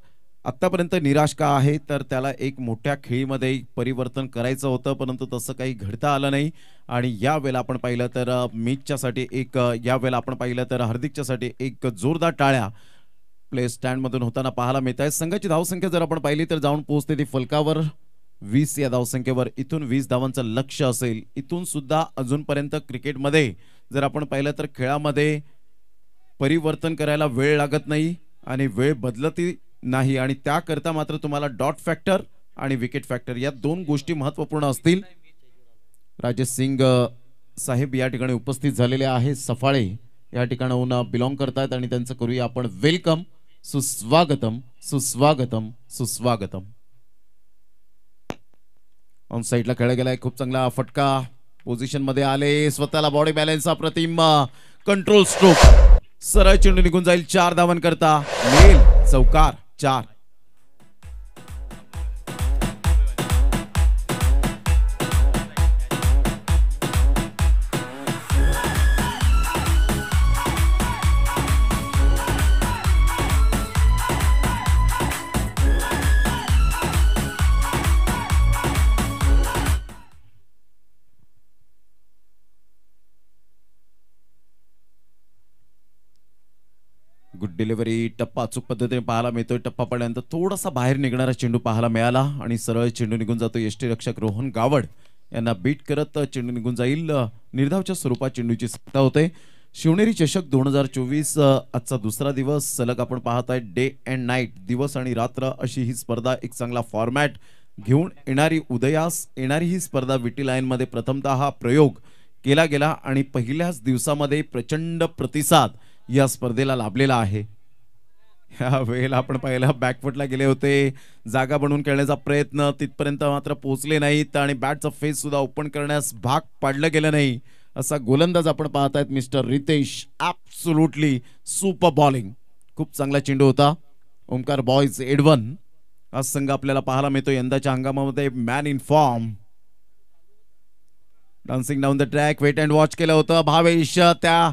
आतापर्यंत निराश का आहे, तर त्याला एक मोठ्या खेळीमध्ये परिवर्तन करायचं होतं, परंतु तसं काही घडता आलं नाही. आणि यावेळेला आपण पाहिलं तर मीचच्यासाठी एक, यावेळेला आपण पाहिलं तर हार्दिकच्यासाठी एक जोरदार टाळ्या प्ले स्टँडमधून होताना पाहायला मिळत आहे. संघाची धावसंख्या जर आपण पाहिली तर जाऊन पोहोचते ती फलकावर 20 या धावसंख्येवर. इथून 20 धावांचं लक्ष असेल. इथून सुद्धा अजूनपर्यंत क्रिकेटमध्ये जर आपण पाहिलं तर खेळामध्ये परिवर्तन करायला वेळ लागत नाही आणि वेळ बदलती नाही, आणि त्याकरता मात्र तुम्हाला डॉट फॅक्टर आणि विकेट फॅक्टर या दोन गोष्टी महत्त्वपूर्ण असतील. राजेश सिंग साहेब या ठिकाणी उपस्थित झालेले आहे. सफाळे या ठिकाणाहून बिलॉंग करतात आणि त्यांचं करूया आपण वेलकम, सुस्वागतम, सुस्वागतम, सुस्वागतम. ऑन साईडला खेळला गेलाय. खूप चांगला फटका. पोझिशन मध्ये आले. स्वतःला बॉडी बॅलन्स अप्रतिम कंट्रोल स्ट्रोक. सरळ चेंडू निघून जाईल. 4 धावांकरता मेल चौकार 4. Good delivery. टप्पा अचूक पद्धतीने पाहायला मिळतोय. टप्पा पडल्यानंतर थोडासा बाहेर निघणारा चेंडू पाहायला मिळाला आणि सरळ चेंडू निघून जातो. यष्टीरक्षक रोहन गावड यांना बीट करत चेंडू निघून जाईल. निर्धावच्या स्वरूपात चेंडूची सत्ता होते. शिवनेरी चषक 2024 आजचा दुसरा दिवस सलग आपण पाहताय. डे अँड नाईट, दिवस आणि रात्र अशी ही स्पर्धा एक चांगला फॉर्मॅट घेऊन येणारी, उदयास येणारी ही स्पर्धा विटी लाईनमध्ये प्रथमतः हा प्रयोग केला गेला आणि पहिल्याच दिवसामध्ये प्रचंड प्रतिसाद या स्पर्धेला लाभलेला आहे. या वेळेला आपण पाहिलं बॅकफुटला गेले होते. जागा बनवून खेळण्याचा प्रयत्न तिथपर्यंत मात्र पोहोचले नाहीत आणि बॅटचा फेस सुद्धा ओपन करण्यास भाग पाडलं गेलं नाही. असा गोलंदाज आपण पाहतायत mister Ritesh. Absolutely super bowling. खूप चांगला चेंडू होता. ओमकार बॉयज एडवन हा संघ आपल्याला पाहायला मिळतो यंदाच्या हंगामामध्ये. Man in form. Dancing down the track. Wait and watch केलं होतं. भावेश त्या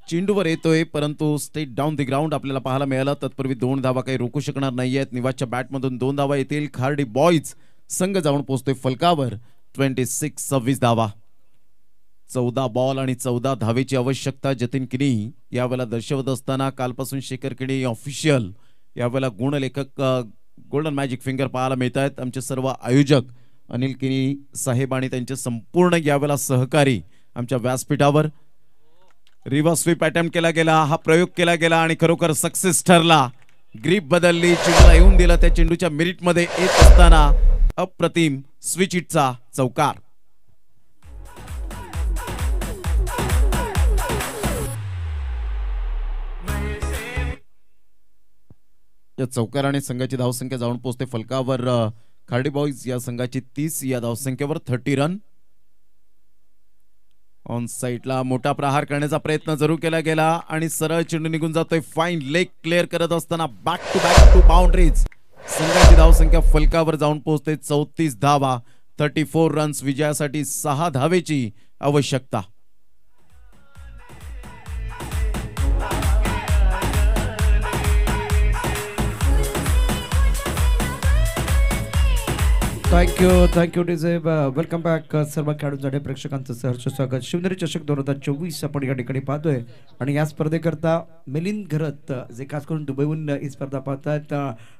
चेंडूवर येतोय, परंतु स्टेट डाऊन द ग्राउंड आपल्याला पाहायला मिळालं. तत्पूर्वी 2 धावा काही रोखू शकणार नाहीयेत. निवासच्या बॅटमधून 2 धावा येतील. खार्डी बॉयज संघ जाऊन पोहोचतोय फलकावर 26 धावा. 14 बॉल आणि 14 धावेची आवश्यकता जतीन किनी यावेळेला दर्शवत असताना कालपासून शेखर किनी ऑफिशियल यावेळेला गुणलेखक गोल्डन मॅजिक फिंगर पाहायला मिळत आहेत. आमचे सर्व आयोजक अनिल किनी साहेब आणि त्यांचे संपूर्ण यावेळेला सहकारी आमच्या व्यासपीठावर. रिव्हर्स स्वीप अटेम्प्ट केला गेला. हा प्रयोग केला गेला आणि खरोखर सक्सेस ठरला. ग्रीप बदलली. चेंडूला येऊन दिला. त्या चेंडूच्या मिरिटमध्ये येत असताना अप्रतिम स्विच हिटचा चौकार. या चौकाराने संघाची धावसंख्या जाऊन पोहोचते फलकावर. खार्डी बॉयज या संघाची 30 या धावसंख्येवर 30 रन. ऑन साईडला मोठा प्रहार करण्याचा प्रयत्न जरूर केला गेला आणि सरळ चेंडू निघून जातोय. फाईन लेग क्लिअर करत असताना बॅक टू बाउंड्रीज. संघाची धावसंख्या फलकावर जाऊन पोहोचते 34 धावा. 34 रन्स. विजयासाठी 6 धावेची आवश्यकता. थँक्यू डिझेब. वेलकम बॅक सर्व खेळाडूंसाठी प्रेक्षकांचं सहर्ष स्वागत. शिवनेरी चषक 2024 आपण या ठिकाणी पाहतोय आणि या स्पर्धेकरता मिलिंद घरत जे खास करून दुबईहून ही स्पर्धा पाहतात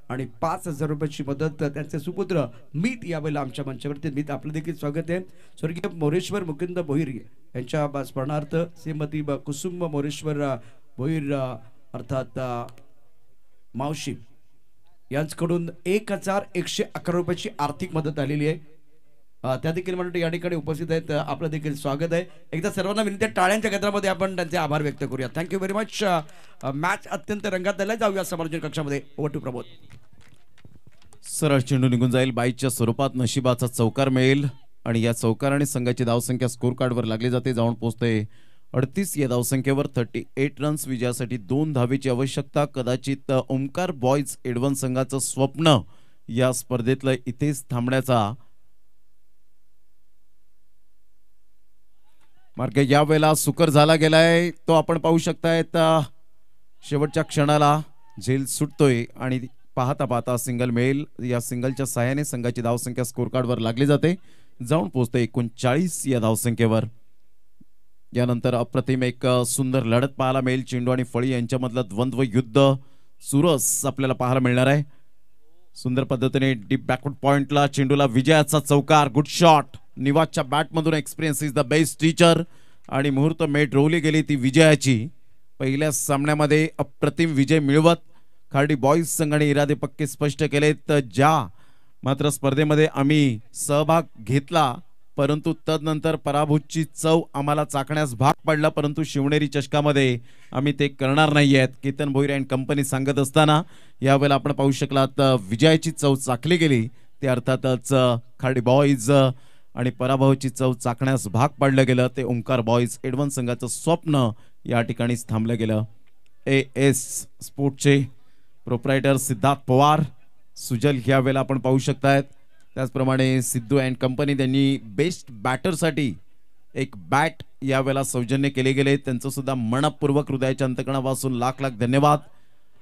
आणि 5,000 रुपयाची मदत त्यांचे सुपुत्र मीत यावेळेला आमच्या मंचावरती. मीत आपलं देखील स्वागत आहे. स्वर्गीय मोरेश्वर मुकुंद भोईर यांच्या स्मरणार्थ श्रीमती कुसुम मोरेश्वर भोईर अर्थात मावशी यांच्याकडून 1,111 रुपयाची आर्थिक मदत आलेली आहे. त्या देखील मंडळी या ठिकाणी उपस्थित आहेत. आपलं देखील स्वागत आहे. एकदा सर्वांना विनंती आहे टाळ्यांच्या गजरामध्ये आपण त्यांचे आभार व्यक्त करूया. Thank you very much. मॅच अत्यंत रंगात आलाय. जाऊया समालोचन कक्षामध्ये. Over to Pramod. सरळ चेंडू निघून जाईल. बाईच्या स्वरूपात नशिबाचा चौकार मिळेल आणि या चौकाराने संघाची धावसंख्या स्कोर कार्डवर लागली जाते, जाऊन पोहोचते 38 या धावसंख्येवर. 38 रन्स विजयासाठी 2 धावेची आवश्यकता. कदाचित ओमकार बॉयज एडवन संघाचं स्वप्न या स्पर्धेतलं इथेच थांबण्याचा मार्ग यावेळेला सुकर झाला गेलाय, तो आपण पाहू शकतायत. शेवटच्या क्षणाला झेल सुटतोय आणि पाहता पाहता सिंगल मिळेल. या सिंगलच्या सहाय्याने संघाची धावसंख्या स्कोर कार्डवर लागली जाते, जाऊन पोहोचते 39 या धावसंख्येवर. यानंतर अप्रतिम एक सुंदर लढत पाहायला मिळेल. चेंडू आणि फळी यांच्यामधलं द्वंद्व युद्ध सुरस आपल्याला पाहायला मिळणार आहे. सुंदर पद्धतीने डीप बॅकवर्ड पॉइंटला चेंडूला विजयाचा चौकार. Good shot. निवासच्या बॅटमधून experience is the best teacher आणि मुहूर्त मेट रोवली गेली ती विजयाची. पहिल्या सामन्यामध्ये अप्रतिम विजय मिळवत खार्डी बॉईज संघाने इरादे पक्के स्पष्ट केलेत. ज्या मात्र स्पर्धेमध्ये आम्ही सहभाग घेतला, परंतु तदनंतर पराभूतची चव आम्हाला चाखण्यास भाग पडला, परंतु शिवनेरी चषकामध्ये आम्ही ते करणार नाही आहेत. केतन भोईर अँड कंपनी सांगत असताना यावेळेला आपण पाहू शकलात विजयाची चव चाखली गेली, ते अर्थातच खार्डी बॉईज आणि पराभवाची चव चाखण्यास भाग पाडलं गेलं. ते ओंकार बॉईज एडवन संघाचं स्वप्न या ठिकाणीच थांबलं गेलं. AS स्पोर्टचे प्रोप्रायटर सिद्धार्थ पवार सुजल ह्या वेळेला आपण पाहू शकतायत. त्याचप्रमाणे सिद्धू अँड कंपनी त्यांनी बेस्ट बॅटरसाठी एक बॅट यावेळेला सौजन्य केले गेले, त्यांचं सुद्धा मनपूर्वक हृदयाच्या अंतकणापासून लाख लाख धन्यवाद.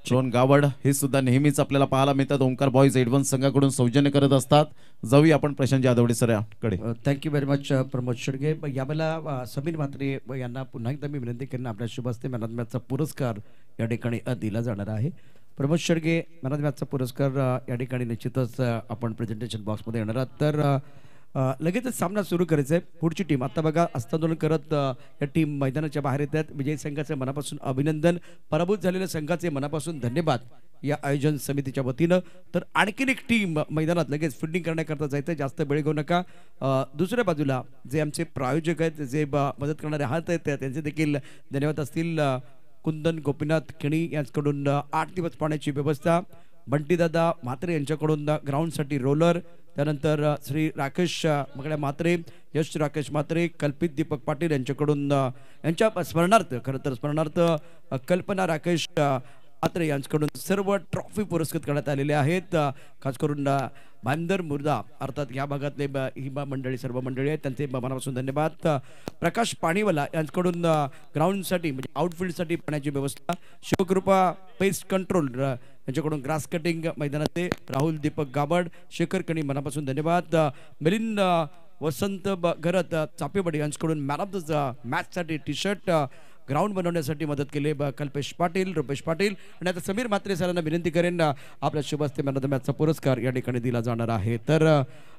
श्रोन गावड हे सुद्धा नेहमीच आपल्याला पाहायला मिळतात, ओंकार बॉईज एडव्हान्स संघाकडून सौजन्य करत असतात. जाऊया आपण प्रशांत जाधवडे सरांकडे. Thank you very much Pramod Shedge. यावेळेला समीर म्हात्रे यांना पुन्हा एकदा मी विनंती करेन, आपल्या शुभ हस्ते मॅन ऑफ द मॅचचा पुरस्कार या ठिकाणी दिला जाणार आहे. Pramod Shedge man of the मॅचचा पुरस्कार या ठिकाणी निश्चितच आपण प्रेझेंटेशन बॉक्समध्ये येणार आहात. तर लगेचच सामना सुरू करायचा आहे. पुढची टीम आता बघा हस्तांदोलन करत या टीम मैदानाच्या बाहेर येत आहेत. विजयी संघाचे मनापासून अभिनंदन, पराभूत झालेल्या संघाचे मनापासून धन्यवाद या आयोजन समितीच्या वतीनं. तर आणखीन एक टीम मैदानात लगेच फिल्डिंग करण्याकरता जायचं, जास्त वेळ घेऊ नका. दुसऱ्या बाजूला जे आमचे प्रायोजक आहेत, जे मदत करणारे हात आहेत, त्यांचे देखील धन्यवाद असतील. कुंदन गोपीनाथ केणी यांच्याकडून 8 दिवस पाण्याची व्यवस्था, बंटीदादा म्हात्रे यांच्याकडून ग्राउंडसाठी रोलर, त्यानंतर श्री राकेश मगड्या म्हात्रे, यश राकेश म्हात्रे, कल्पित दीपक पाटील यांच्याकडून यांच्या स्मरणार्थ, खरं तर स्मरणार्थ कल्पना राकेश म्हात्रे यांच्याकडून सर्व ट्रॉफी पुरस्कृत करण्यात आलेले आहेत. खास करून भाईंदर मुर्दा अर्थात या भागातले ही मंडळी, सर्व मंडळी आहेत, त्यांचे मनापासून धन्यवाद. प्रकाश पाणीवाला यांच्याकडून ग्राउंडसाठी म्हणजे आउटफील्डसाठी पाण्याची व्यवस्था, शिवकृपा पेस्ट कंट्रोल यांच्याकडून ग्रास कटिंग मैदानाचे राहुल दीपक गाबड, शेखर कणी मनापासून धन्यवाद. मिलिंद वसंत घरत चापेवाडी यांच्याकडून मॅन ऑफ द मॅचसाठी टी शर्ट, ग्राउंड बनवण्यासाठी मदत केली कल्पेश पाटील, रुपेश पाटील. आणि आता समीर म्हात्रे सरांना विनंती करेन, आपल्या शुभ हस्ते मॅन ऑफ द मॅचचा पुरस्कार या ठिकाणी दिला जाणार आहे. तर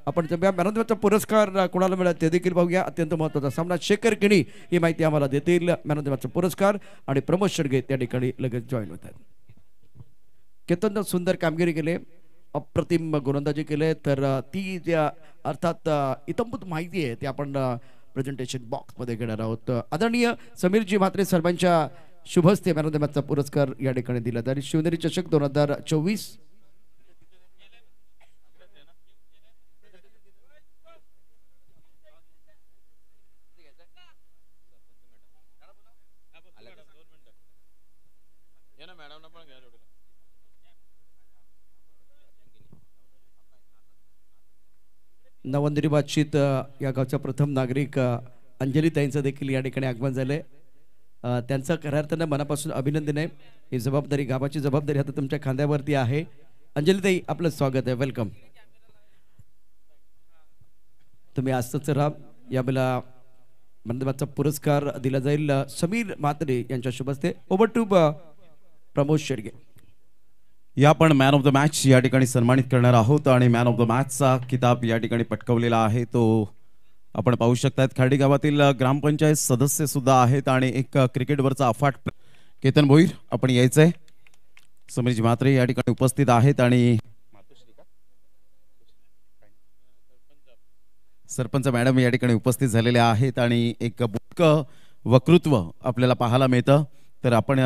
आपण मॅन ऑफ द मॅचचा पुरस्कार कोणाला मिळाला ते देखील पाहूया. अत्यंत महत्त्वाचा सामना, शेखर किणी ही माहिती आम्हाला देतील. मॅन ऑफ द मॅचचा पुरस्कार आणि प्रमोद शेडगे त्या ठिकाणी लगेच जॉईन होत आहेत. केतन सुंदर कामगिरी केली, अप्रतिम गोलंदाजी केले. तर ती ज्या अर्थात इतंभूत माहिती आहे ती आपण प्रेझेंटेशन बॉक्समध्ये घेणार आहोत. आदरणीय समीरजी म्हात्रे सर्वांच्या शुभ हस्ते मॅन ऑफ द मॅचचा पुरस्कार या ठिकाणी दिला जाईल. शिवनेरी चषक 2024 नवंदरी बातचीत या गावच्या प्रथम नागरिक अंजली ताईंचं देखील या ठिकाणी आगमन झालंय. त्यांचं खऱ्या अर्थानं मनापासून अभिनंदन आहे. ही जबाबदारी, गावाची जबाबदारी आता तुमच्या खांद्यावरती आहे. अंजली ताई, आपलं स्वागत आहे, वेलकम. तुम्ही असंच राहा. यावेळेला मंदबादचा पुरस्कार दिला जाईल समीर म्हात्रे यांच्या शुभ हस्ते. Over to Pramod Shedge. या आपण मॅन ऑफ द मॅच या ठिकाणी सन्मानित करणार आहोत आणि मॅन ऑफ द मॅचचा किताब या ठिकाणी पटकवलेला आहे तो आपण पाहू शकतात. खार्डी गावातील ग्रामपंचायत सदस्य सुद्धा आहेत आणि एक क्रिकेटवरचा अफाट केतन भोईर आपण यायचंय. समीरजी म्हात्रे या ठिकाणी उपस्थित आहेत आणि सरपंच मॅडम या ठिकाणी उपस्थित झालेले आहेत आणि एक बुटकं वक्तृत्व आपल्याला पाहायला मिळतं. तर आपण